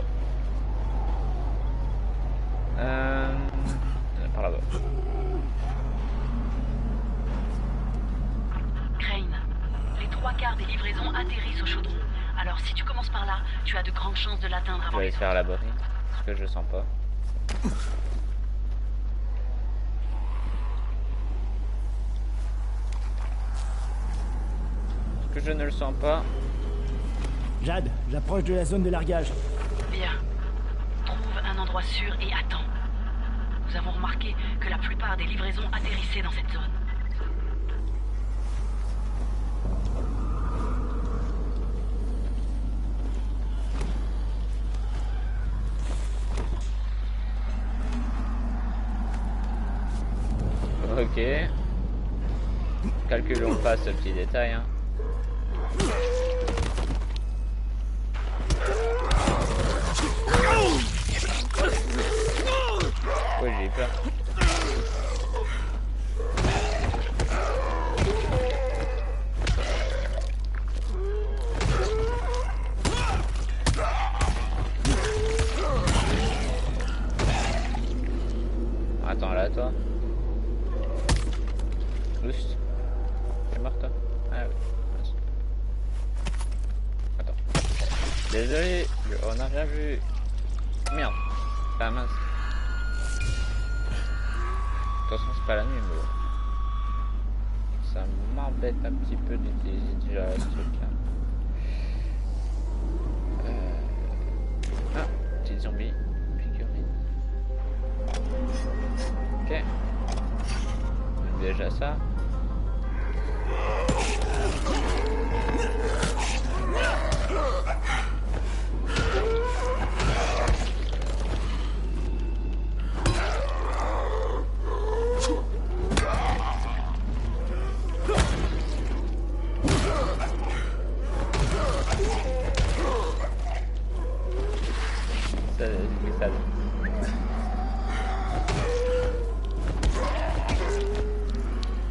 Par là-bas. Crane, les 3/4 des livraisons atterrissent au chaudron. Alors si tu commences par là, tu as de grandes chances de l'atteindre avant Je vais les faire la borne, parce que je sens pas. Parce que je ne le sens pas. Jade, j'approche de la zone de largage. Bien. Trouve un endroit sûr et attends. Nous avons remarqué que la plupart des livraisons atterrissaient dans cette zone. Ok. Calculons pas ce petit détail, hein. Oui, j'ai eu peur. Attends là, toi. Boost. T'es mort, toi? Ah oui. Attends. Désolé, on a rien vu. Merde. Ah mince. De toute façon, c'est pas la nuit, mais bon. Ça m'embête un petit peu d'utiliser déjà ce truc là. des zombies. Figurines. Ok. Déjà ça.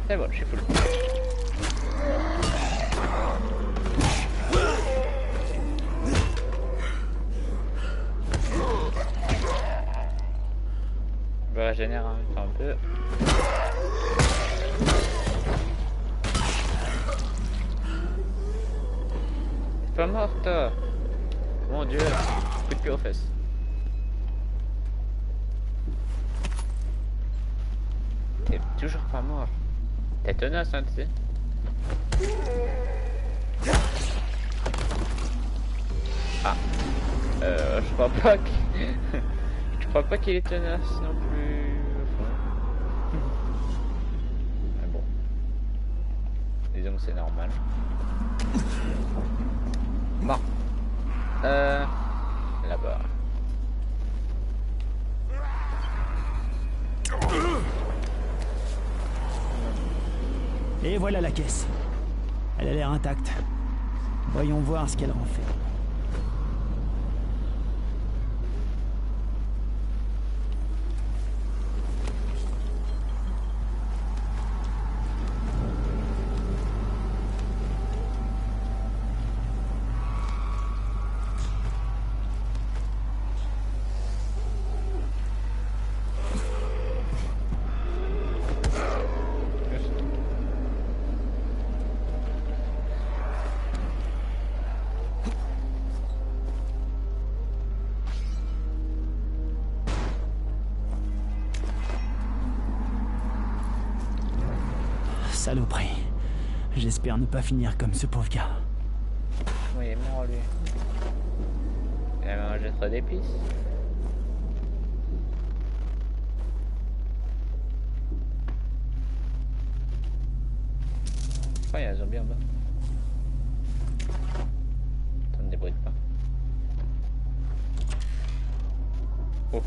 C'est bon, je suis full. Je vais régénérer un peu. T'es pas mort toi. Mon dieu, coup de pied aux fesses. T'es toujours pas mort. T'es tenace, hein, tu sais. Ah. Je crois pas que... Je crois pas qu'il est tenace non plus. Mais bon. Disons que c'est normal. Bon. Là-bas. Et voilà la caisse. Elle a l'air intacte. Voyons voir ce qu'elle en fait. Saloperie. J'espère ne pas finir comme ce pauvre gars. Oui, il est mort lui. Il a mangé trop d'épices. Oh, il y a un zombie en bas. Ça me débrouille pas. Oh.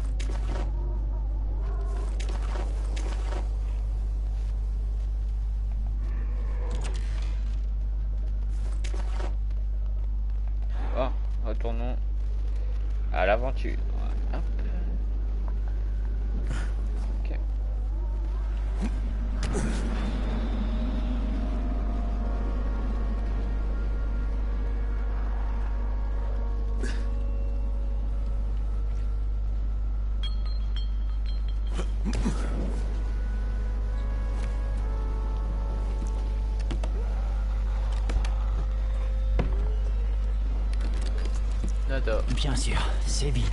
Retournons à l'aventure. Hop. Ok. Bien sûr, c'est vide.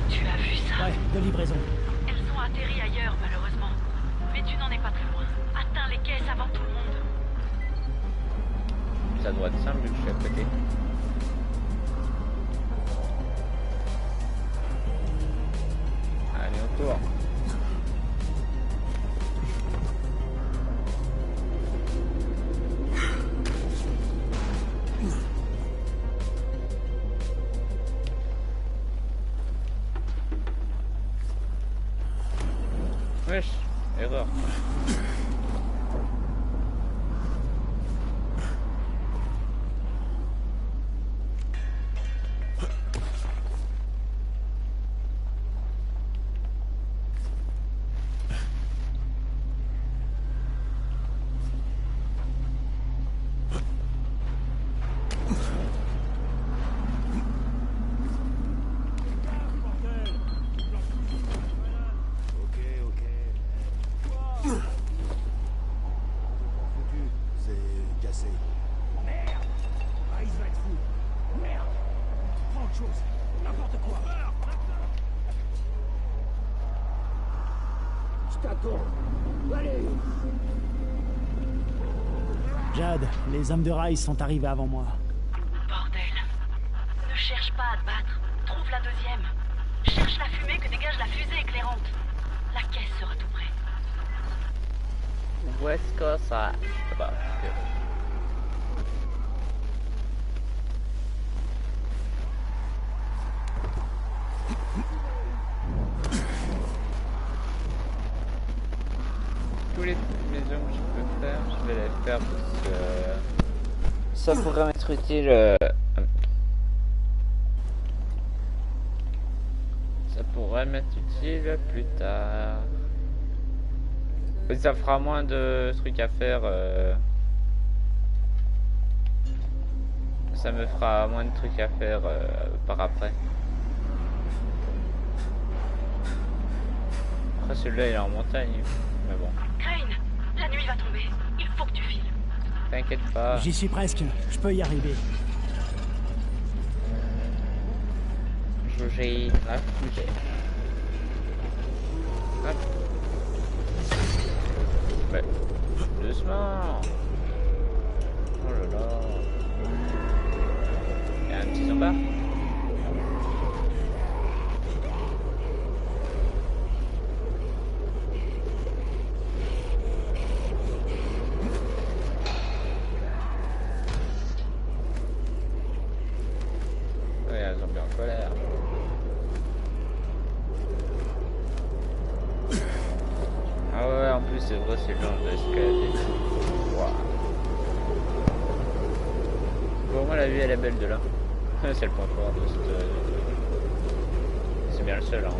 Tu as vu ça? Ouais, de livraison. Elles ont atterri ailleurs, malheureusement. Mais tu n'en es pas très loin. Atteins les caisses avant tout le monde. Ça doit être simple vu que je suis à côté. Allez, on tourne. Wesh, erreur. Jade, les hommes de Rice sont arrivés avant moi. Bordel. Ne cherche pas à te battre. Trouve la deuxième. Cherche la fumée que dégage la fusée éclairante. La caisse sera tout près. Où est-ce que ça... Bah, tous les maisons que je peux faire, je vais les faire parce que ça pourrait m'être utile. Ça pourrait m'être utile plus tard. Ça fera moins de trucs à faire. Ça me fera moins de trucs à faire par après. Après celui-là il est en montagne. Mais bon. Crane, la nuit va tomber. Il faut que tu files. T'inquiète pas. J'y suis presque. Je peux y arriver. J'ai la fusée. Hop. Ouais. Doucement. Oh là là. Il y a un petit zombard. Il y a un zombie en colère. Ah ouais, en plus c'est vrai, c'est long d'escalader. Wow. Pour moi la vue elle est belle de là. C'est le point fort de cette... C'est bien le seul hein.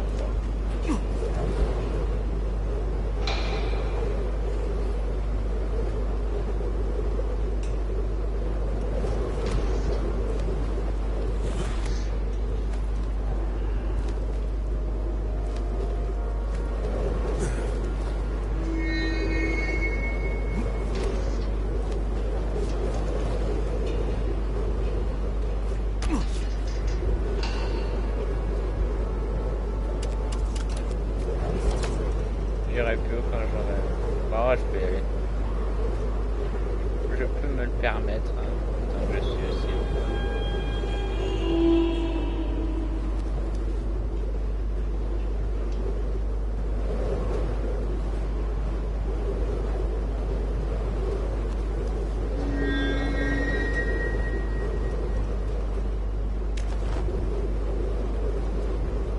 J'irai plus haut quand j'aurai... Bah ouais, je peux y aller. Je peux me le permettre, hein, tant que je suis aussi haut.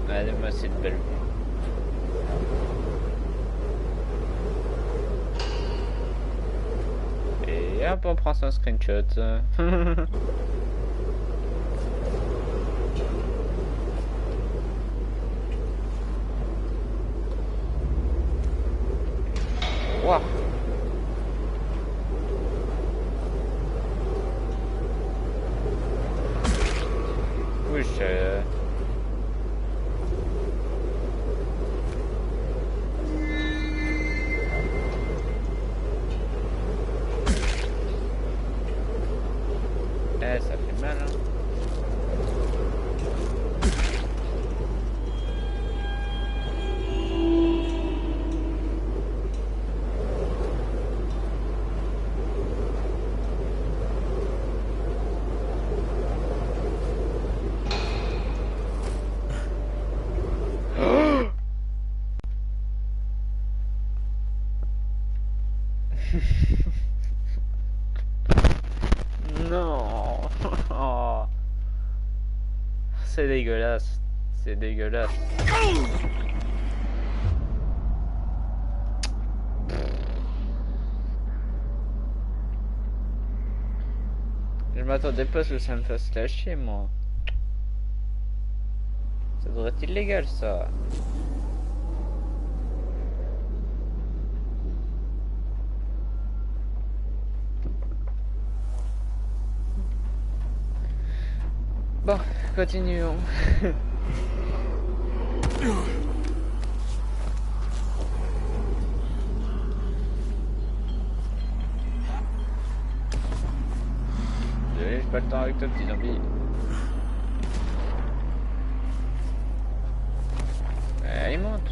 Regardez-moi cette belle vue. Et hop, on prend son screenshot. Wow. Oui, ça fait mal, hein. Non. Oh. C'est dégueulasse. C'est dégueulasse. Je m'attendais pas à ce que ça me fasse lâcher, moi. Ça devrait être illégal, ça. Bon, continuons. Désolé, j'ai pas le temps avec toi, petit zombie. Il monte.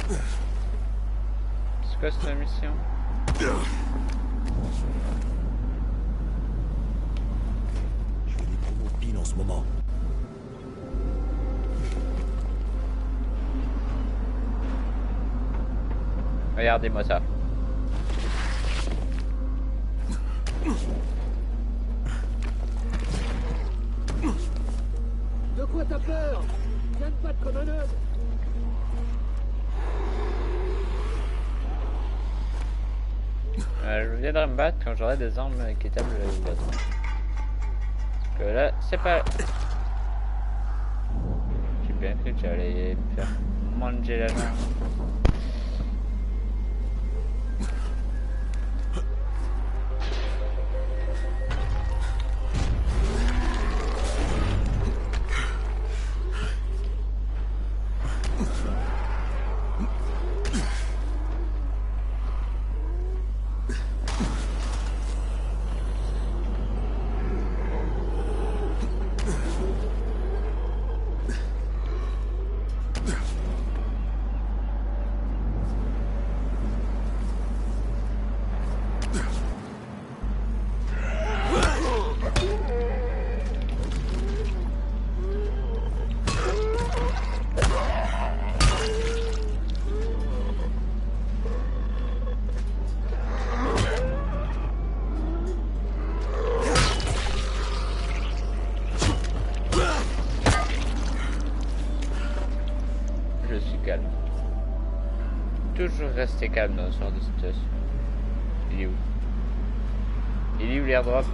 C'est quoi cette mission? Je fais des promos pile en ce moment. Regardez-moi ça. De quoi t'as peur? Viens de battre comme un homme. Je viendrai me battre quand j'aurai des armes équitables ou autre. Parce que là, c'est pas... J'ai bien cru que j'allais me faire manger la main. Toujours rester calme dans ce genre de situation. Il est où? Il est où l'airdrop?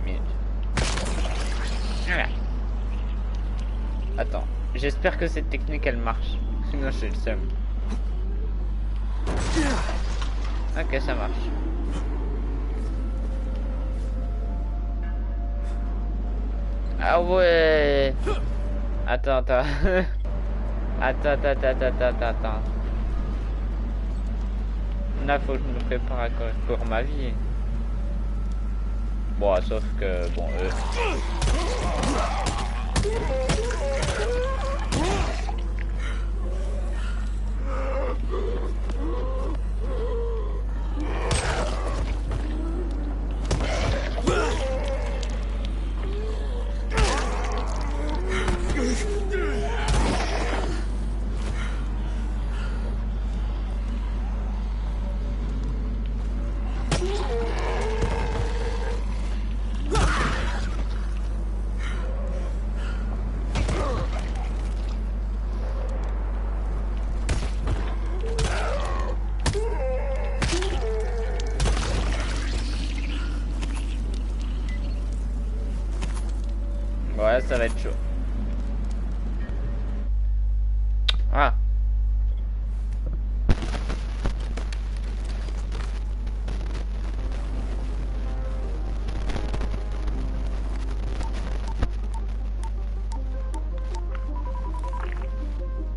Minute. Voilà. Attends, j'espère que cette technique elle marche. Sinon j'ai le seum. Ok, ça marche. Ah ouais. Attends. attends. Là faut que je me prépare à courir pour ma vie. Bon, sauf que bon ouais, ça va être chaud. Ah.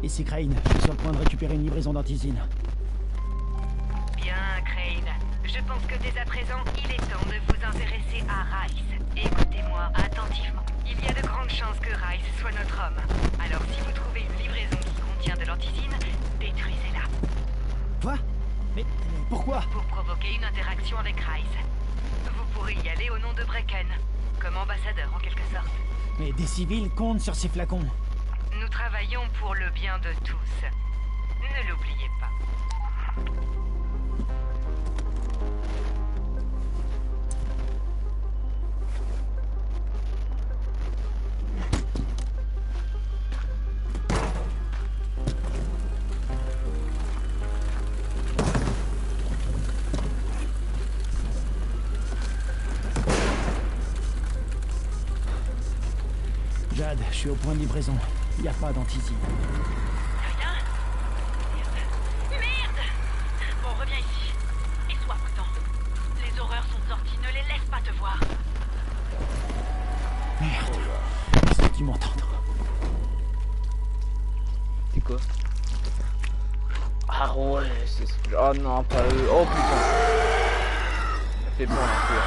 Ici Crane, je suis sur le point de récupérer une livraison d'antisine. Bien, Crane. Je pense que dès à présent, il est temps de vous intéresser à Rice. Écoutez-moi attentivement. Il y a de grandes chances que Rice soit notre homme. Alors si vous trouvez une livraison qui contient de l'antisine, détruisez-la. Quoi? Mais pourquoi? Pour provoquer une interaction avec Rice. Vous pourrez y aller au nom de Brecken, comme ambassadeur en quelque sorte. Mais des civils comptent sur ces flacons. Nous travaillons pour le bien de tous. Ne l'oubliez pas. Jade, je suis au point de livraison. Il n'y a pas d'antisine. Rien? Merde! Bon, reviens ici. Et sois prudent. Les horreurs sont sorties, ne les laisse pas te voir. Merde. Ils ont dû m'entendre. C'est quoi? Ah ouais, c'est... Oh non, pas eux. Oh putain. Ça fait bon, un peu.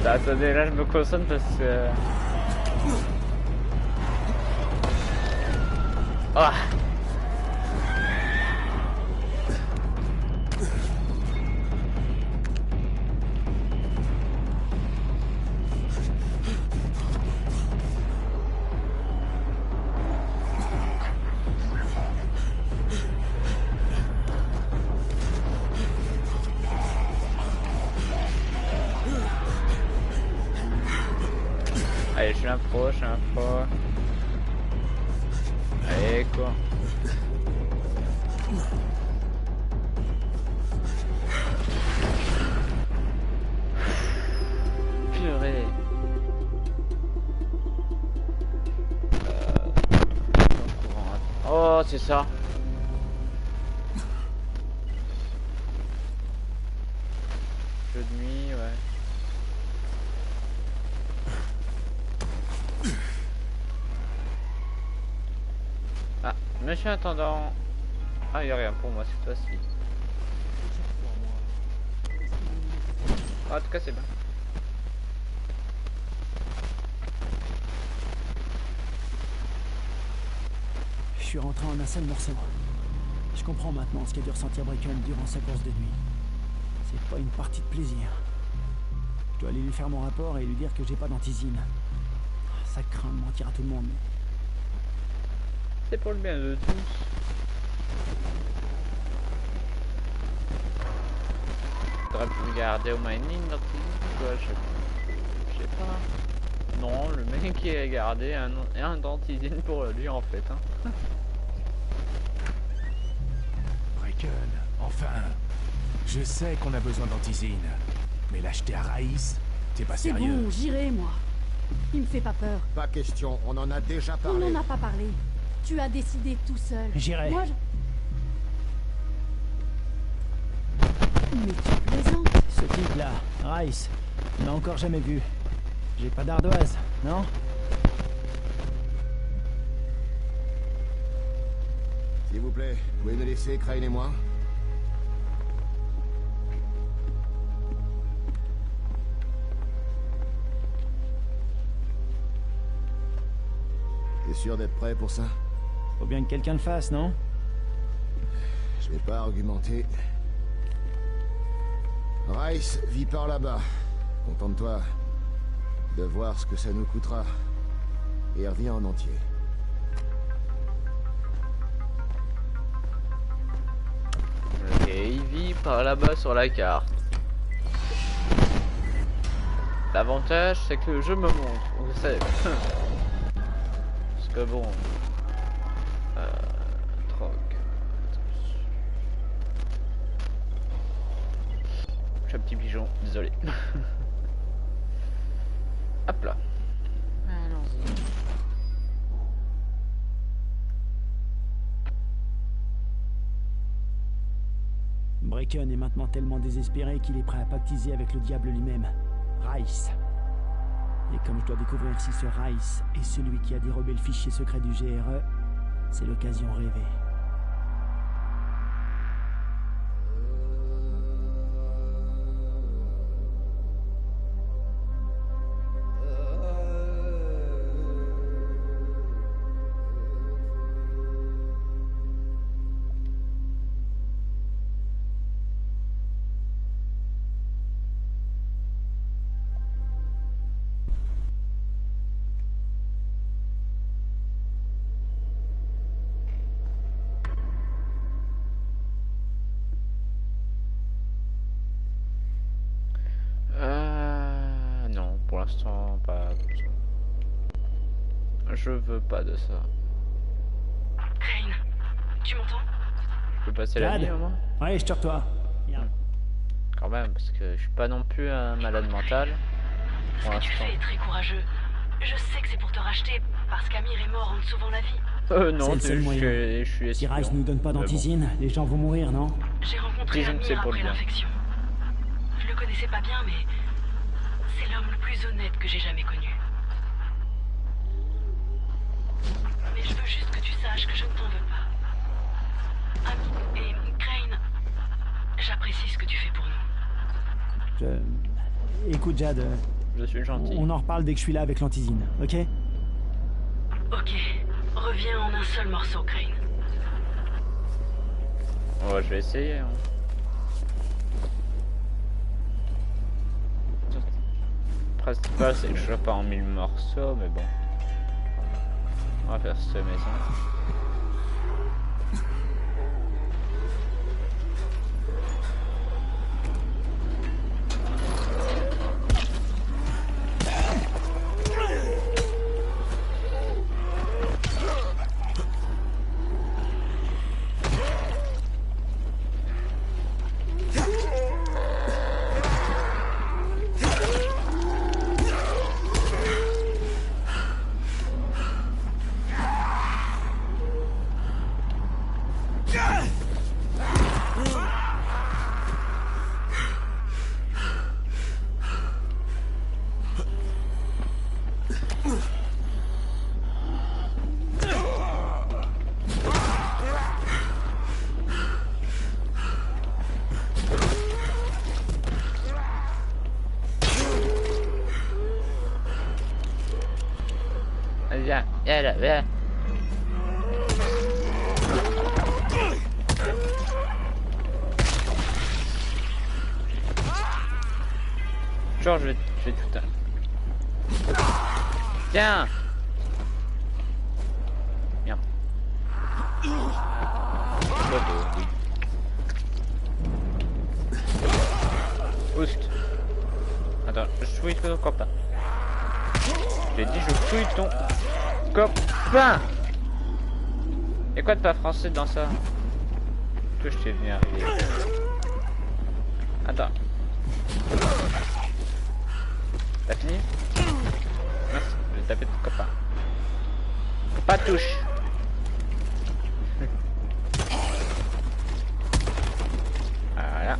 Attendez, là je me concentre parce que... Ah. Allez, je suis un pro. Allez, quoi. Purée. Oh, c'est ça. Jeu de nuit, ouais. Ah, monsieur intendant. Ah, il n'y a rien pour moi cette fois-ci. Ah, en tout cas, c'est bien. Je suis rentré en un seul morceau. Je comprends maintenant ce qu'a dû ressentir Brecken durant sa course de nuit. C'est pas une partie de plaisir. Je dois aller lui faire mon rapport et lui dire que j'ai pas d'antisine. Ça craint de mentir à tout le monde. C'est pour le bien de tous. J'aurais pu me garder au mining d'antisine, quoi, je sais pas. Non, le mec qui a gardé un d'antisine pour lui en fait. Hein. Brecken, enfin. Je sais qu'on a besoin d'antisine. Mais l'acheter à Raïs, t'es pas sérieux. C'est bon, j'irai moi. Il me fait pas peur. Pas question, on en a déjà parlé. On n'en a pas parlé. Tu as décidé tout seul. J'irai. Moi, Mais tu plaisantes. Ce type-là, Rice, on n'a encore jamais vu. J'ai pas d'ardoise, non? S'il vous plaît, pouvez nous laisser Crane et moi? T'es sûr d'être prêt pour ça? Faut bien que quelqu'un le fasse, non? Je vais pas argumenter. Rice vit par là-bas. Contente-toi de voir ce que ça nous coûtera. Et reviens en entier. Ok, il vit par là-bas sur la carte. L'avantage, c'est que le jeu me montre. Vous savez. Parce que bon... troc. Je suis un petit pigeon, désolé. Hop là. Allons-y. Brecken est maintenant tellement désespéré qu'il est prêt à pactiser avec le diable lui-même, Rice. Et comme je dois découvrir si ce Rice est celui qui a dérobé le fichier secret du GRE, c'est l'occasion rêvée. Pas comme ça. Je veux pas de ça. Crane, tu m'entends? Je peux passer la nuit au moins? Ouais, je te reçois. Quand même, parce que je suis pas non plus un malade mental. Ce que tu fais est très courageux. Je sais que c'est pour te racheter, parce qu'Amir est mort en te sauvant la vie. Non, je suis si Rice nous donne pas d'antisine, les gens vont mourir, non? J'ai rencontré Amir après l'infection. Je le connaissais pas bien, mais... c'est l'homme le plus honnête que j'ai jamais connu. Mais je veux juste que tu saches que je ne t'en veux pas. Ami et Crane, j'apprécie ce que tu fais pour nous. Écoute, Jade, Je suis gentil. On en reparle dès que je suis là avec l'antisine, ok? Ok. Reviens en un seul morceau, Crane. Ouais, je vais essayer. Hein. Le principal, c'est que je sois pas en 1000 morceaux, mais bon. On va faire cette maison. Viens. Genre, je vais tout un. Tiens. Bien. Boost. Attends, je fouille ton copain. J'ai dit je fouille ton copain. Y'a quoi de pas français dans ça? Que je t'ai venu arriver. Attends. T'as fini? Merci, je vais taper ton copain. Pas touche. Voilà.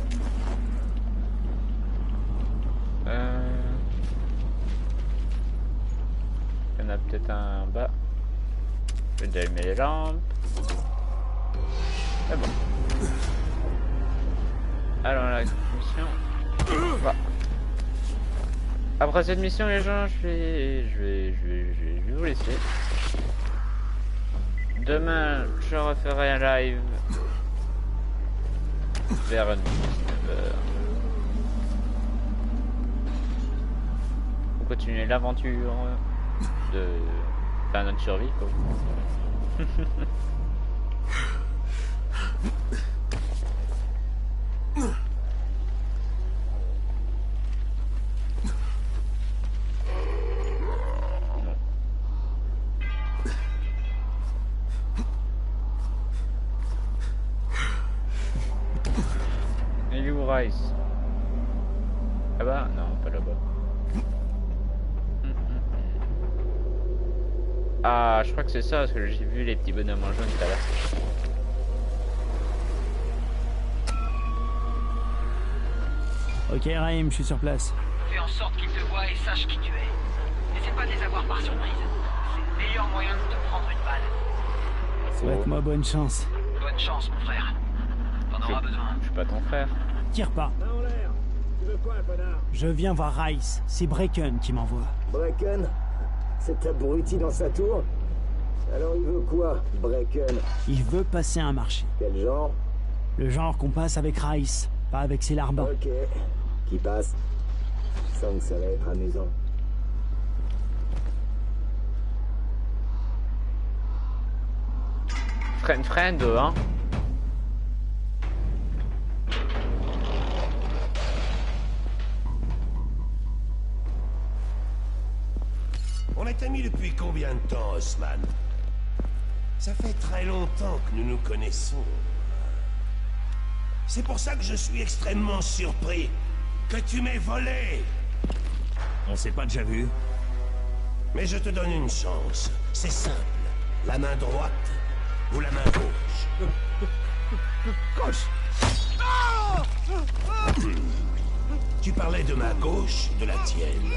Il y en a peut-être un en bas. Je vais allumer les lampes. C'est bon. Alors la mission. Voilà. Après cette mission, les gens, je vais vous laisser. Demain, je referai un live vers 19h. Pour continuer l'aventure de notre survie, quoi. Il est où Rice? Là-bas? Non, pas là-bas. Ah, je crois que c'est ça, parce que j'ai vu les petits bonhommes en jaune tout à l'heure. Ok, Raïm, je suis sur place. Fais en sorte qu'ils te voient et sachent qui tu es. N'essaie pas de les avoir par surprise. C'est le meilleur moyen de te prendre une balle. Souhaite-moi bonne chance. Bonne chance, mon frère. T'en auras besoin. Je suis pas ton frère. Tire pas. Je viens voir Rice. C'est Bracken qui m'envoie. Bracken? Cet abruti dans sa tour? Alors il veut quoi, Bracken? Il veut passer un marché. Quel genre? Le genre qu'on passe avec Rice, pas avec ses larbins. Ok. Qui passe? Je sens que ça va être amusant. Friend, hein? On est amis depuis combien de temps, Osman? Ça fait très longtemps que nous nous connaissons. C'est pour ça que je suis extrêmement surpris que tu m'aies volé. On s'est pas déjà vu. Mais je te donne une chance. C'est simple. La main droite ou la main gauche. Gauche. Tu parlais de ma gauche, de la tienne.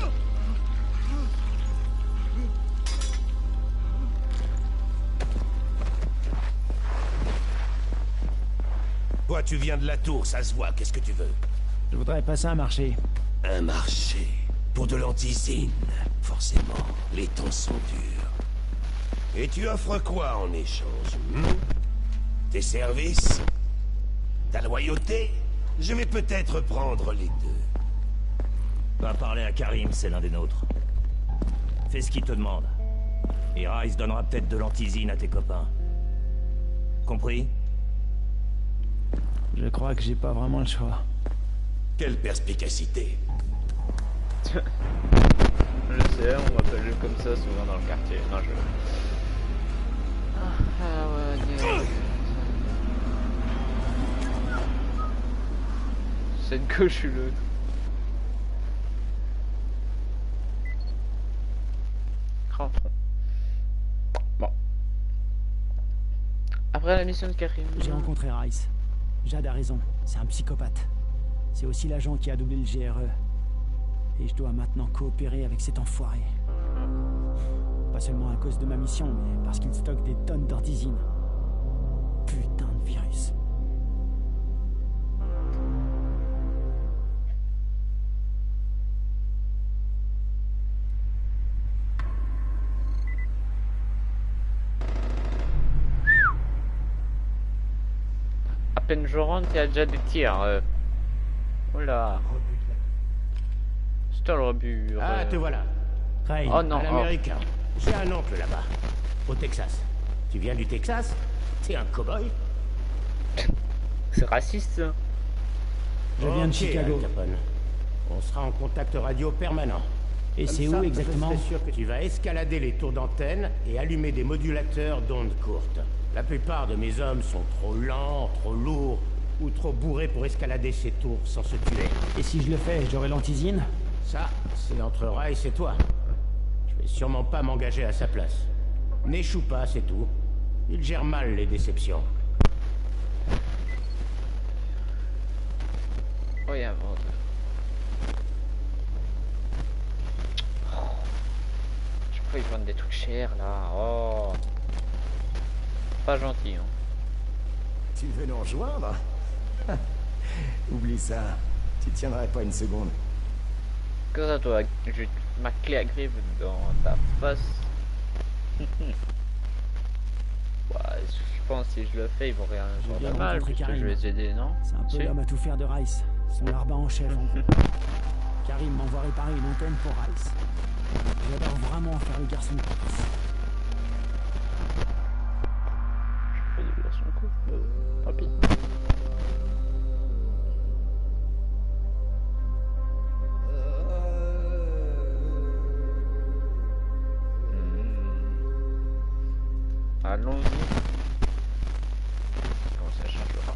Toi, tu viens de la tour, ça se voit. Qu'est-ce que tu veux? Je voudrais passer un marché. Un marché? Pour de l'antisine, forcément. Les temps sont durs. Et tu offres quoi en échange? Tes services? Ta loyauté? Je vais peut-être prendre les deux. Va parler à Karim, c'est l'un des nôtres. Fais ce qu'il te demande. Et Rais donnera peut-être de l'antisine à tes copains. Compris? Je crois que j'ai pas vraiment le choix. Quelle perspicacité. Je sais, on m'appelle comme ça souvent dans le quartier. Non, je... Ah ouais, c'est une cochuleux. Rentrons. Bon. Après la mission de Karim... J'ai rencontré Rais. Jade a raison, c'est un psychopathe. C'est aussi l'agent qui a doublé le GRE. Et je dois maintenant coopérer avec cet enfoiré. Pas seulement à cause de ma mission, mais parce qu'il stocke des tonnes d'ortisine. Putain de virus. À peine je rentre, il y a déjà des tirs. Oula. C'est le rebut. Ah, te voilà. Crane, oh non. Américain. J'ai un oncle là-bas, au Texas. Tu viens du Texas? T'es un cow-boy? C'est raciste, ça. Je viens de Chicago. Al Capone. On sera en contact radio permanent. Et c'est où exactement? Je suis sûr que tu vas escalader les tours d'antenne et allumer des modulateurs d'ondes courtes. La plupart de mes hommes sont trop lents, trop lourds ou trop bourrés pour escalader ces tours sans se tuer. Et si je le fais, j'aurai l'antisine? Ça, c'est entre Rais et toi. Je vais sûrement pas m'engager à sa place. N'échoue pas, c'est tout. Il gère mal les déceptions. Oh, il y a un monde. Je crois qu'ils vendent des trucs chers là. Oh. Pas gentil, hein. Tu veux nous rejoindre? Oublie ça. Tu tiendrais pas une seconde. Que ça, toi, j'ai ma clé à griffe dans ta face. Ouais, je pense que si je le fais, ils vont rien genre de mal, puisque je vais les aider, non? C'est un peu l'homme à tout faire de Rais, son larbin en chef en gros. Karim m'envoie réparer une antenne pour Rais. J'adore vraiment faire le garçon de police. Je fais du garçon cool, tant pis. Allons-y. Comment ça changera?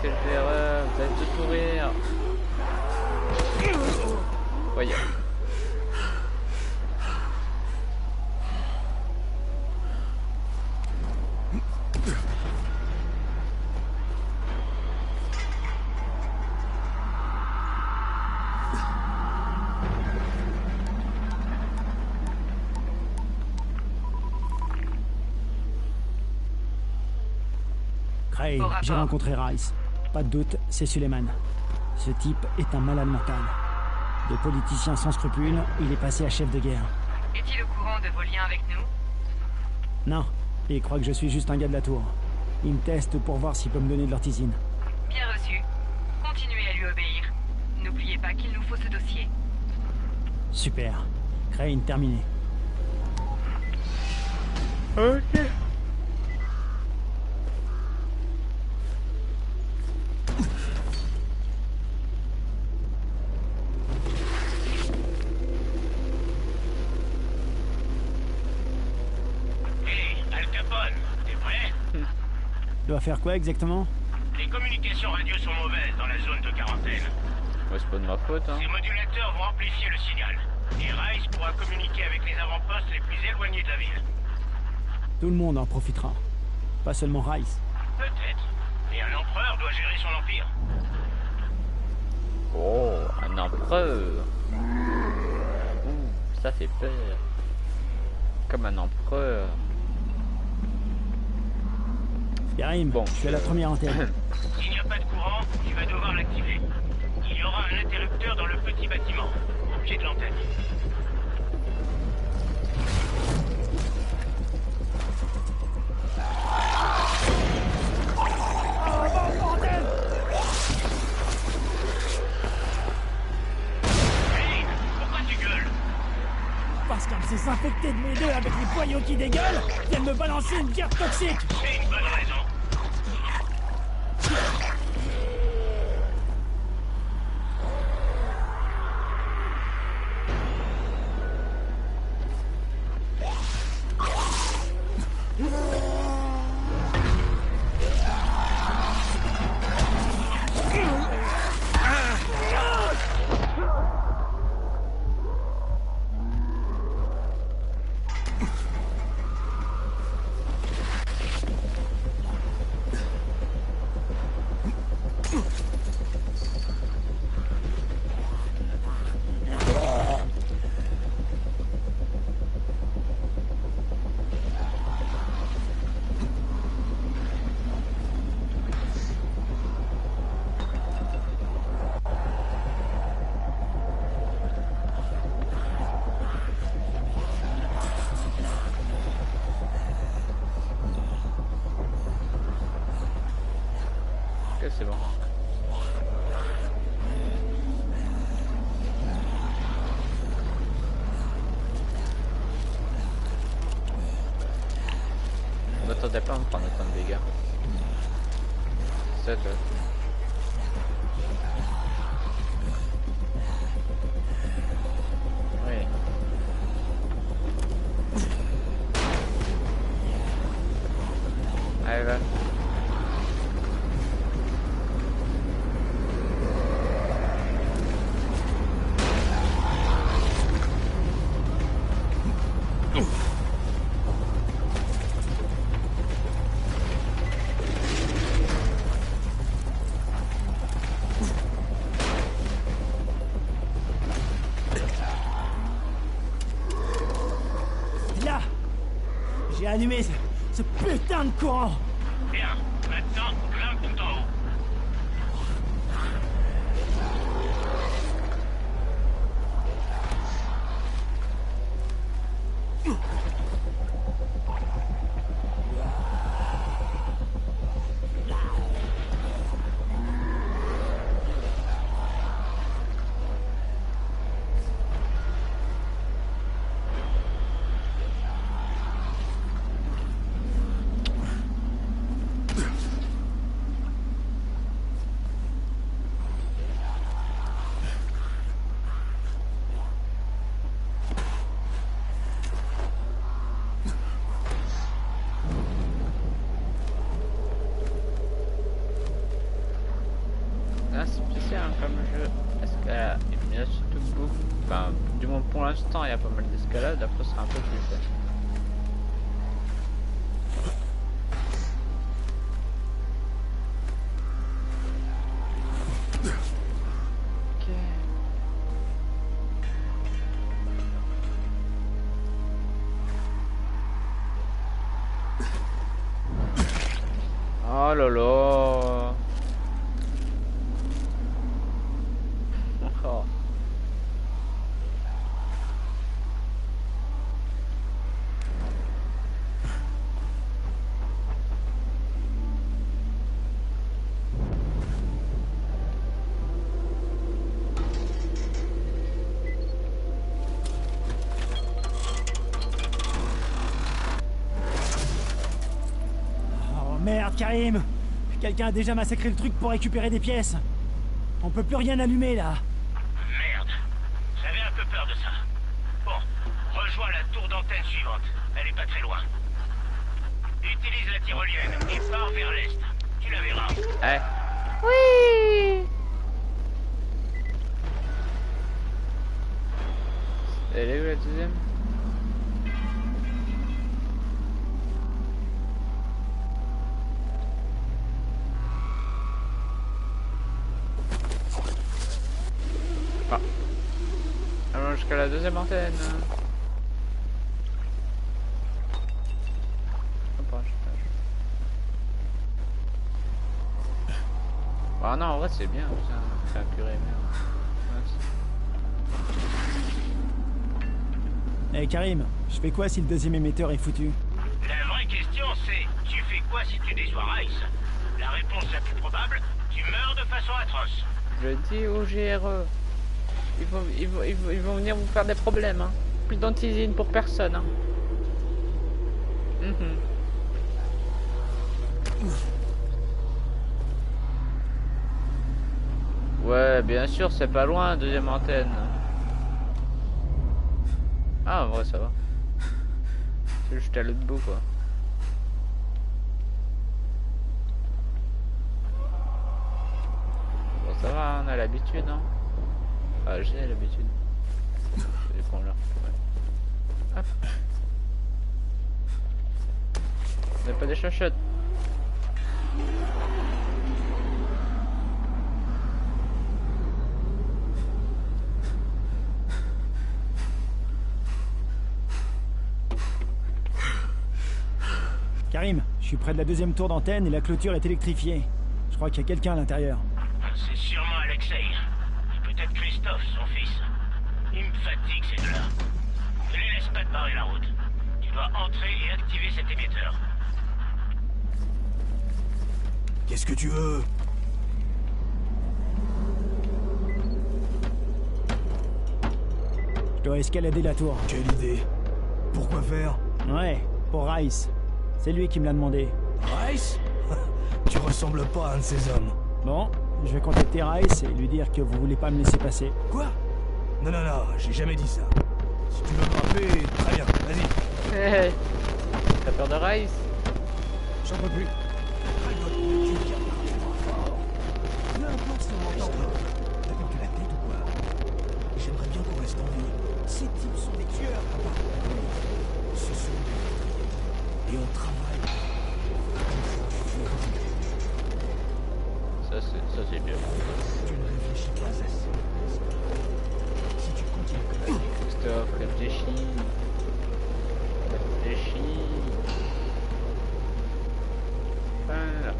Quelle erreur, vous allez tous mourir. Voyons. Crane, j'ai rencontré Rais. Pas de doute, c'est Suleiman. Ce type est un malade mental. De politicien sans scrupules, il est passé à chef de guerre. Est-il au courant de vos liens avec nous? Non, il croit que je suis juste un gars de la tour. Il me teste pour voir s'il peut me donner de l'ortisine. Bien reçu. Continuez à lui obéir. N'oubliez pas qu'il nous faut ce dossier. Super. Crane terminé. Ok. Dois faire quoi exactement? Les communications radio sont mauvaises dans la zone de quarantaine. Ouais, c'est pas de ma faute, hein. Ces modulateurs vont amplifier le signal. Et Rais pourra communiquer avec les avant-postes les plus éloignés de la ville. Tout le monde en profitera. Pas seulement Rais. Peut-être. Et un empereur doit gérer son empire. Oh, un empereur. Ouh, ça fait peur. Comme un empereur. Karim, bon, je suis à la première antenne. S'il n'y a pas de courant, tu vas devoir l'activer. Il y aura un interrupteur dans le petit bâtiment, au pied de l'antenne. Parce qu'un de ces infectés de mes deux avec les poyaux qui dégueulent viennent me balancer une bière toxique. C'est une bonne raison. C'est bon. On m'attendait pas à me prendre autant de dégâts. C'est ça. Oui. Allez, va. J'ai allumé ce putain de courant. Bien, maintenant, grimpe tout en haut. Comme jeu, escalade, il y a surtout beaucoup, enfin, du moins pour l'instant il y a pas mal d'escalade, après ce sera un peu plus fait. Oh là là. Oh. Oh merde, Karim! Quelqu'un a déjà massacré le truc pour récupérer des pièces. On peut plus rien allumer là. Merde. J'avais un peu peur de ça. Bon, rejoins la tour d'antenne suivante. Elle est pas très loin. Utilise la tyrolienne et pars vers l'est. Tu la verras. Ouais. Oui. Elle est où la deuxième? Allons jusqu'à la deuxième antenne. Ah non, en vrai c'est bien, c'est un purée, merde. Hey Karim, je fais quoi si le deuxième émetteur est foutu? La vraie question c'est, tu fais quoi si tu déçois Rice? La réponse la plus probable, tu meurs de façon atroce. Je dis au GRE, ils vont venir vous faire des problèmes, hein. Plus d'antisine pour personne, hein. Ouais, bien sûr, c'est pas loin, deuxième antenne. Ah, en vrai, ça va. C'est juste à l'autre bout, quoi. Bon, ça va, on a l'habitude, hein. Ah, j'ai l'habitude. Je vais prendre là. Ouais. Hop. On n'a pas des chachottes. Karim, je suis près de la deuxième tour d'antenne et la clôture est électrifiée. Je crois qu'il y a quelqu'un à l'intérieur. C'est sûrement Alexei. Peut-être Christophe, son fils. Il me fatigue ces deux-là. Ne les laisse pas te barrer la route. Tu dois entrer et activer cet émetteur. Qu'est-ce que tu veux? Je dois escalader la tour. Quelle idée? Pourquoi faire? Ouais, pour Rice. C'est lui qui me l'a demandé. Rice? Tu ressembles pas à un de ces hommes. Bon, je vais contacter Rice et lui dire que vous voulez pas me laisser passer. Quoi? Non, non, non, j'ai jamais dit ça. Si tu veux me frapper, très bien, vas-y. Hé, t'as peur de Rice? J'en peux plus. J'aimerais bien qu'on reste en vie. Ces types sont des tueurs, papa. Ce sont des... Et on travaille. Ça c'est bien. Tu ne réfléchis pas assez. Si tu continues comme ça... Christophe, réfléchis. Réfléchis. Voilà.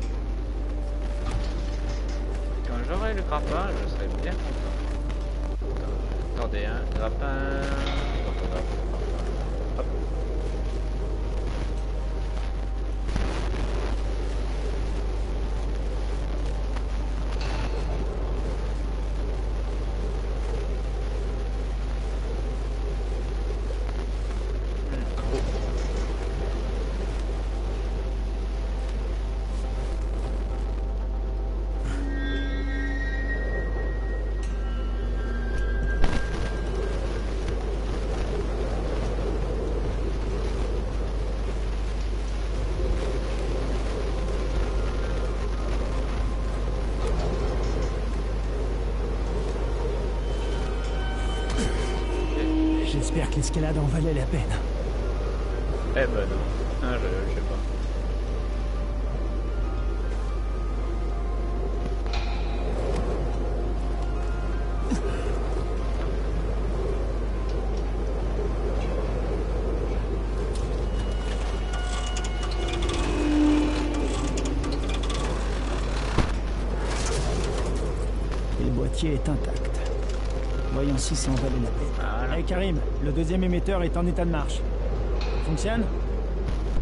Quand j'aurai le grappin, je serai bien content. Attendez, hein, grappin. Hop. J'espère que l'escalade en valait la peine. Eh ben non. Ah, je sais pas. Et le boîtier est intact. Voyons si ça en valait la peine. Hey Karim, le deuxième émetteur est en état de marche. Ça fonctionne?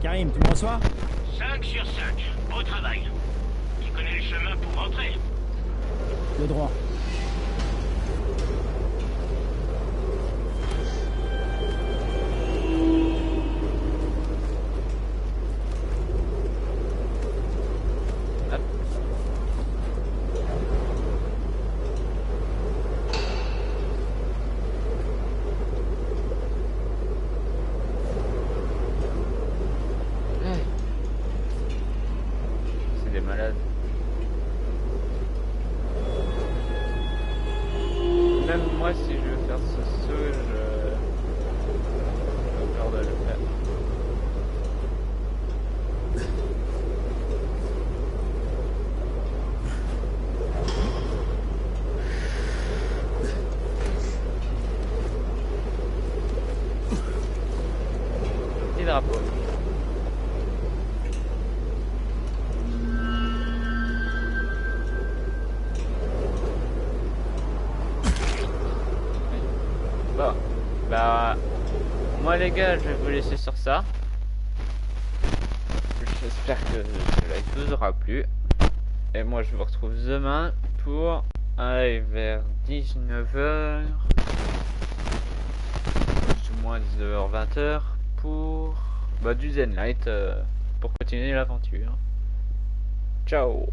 Karim, tu me reçois? 5 sur 5. Beau travail. Tu connais le chemin pour rentrer? Le droit. drapeau. Bon, bah moi les gars, je vais vous laisser sur ça. J'espère que ce live vous aura plu. Et moi je vous retrouve demain pour un live vers 19h. Plus ou moins 19h, 20h pour du Zenlight pour continuer l'aventure. Ciao.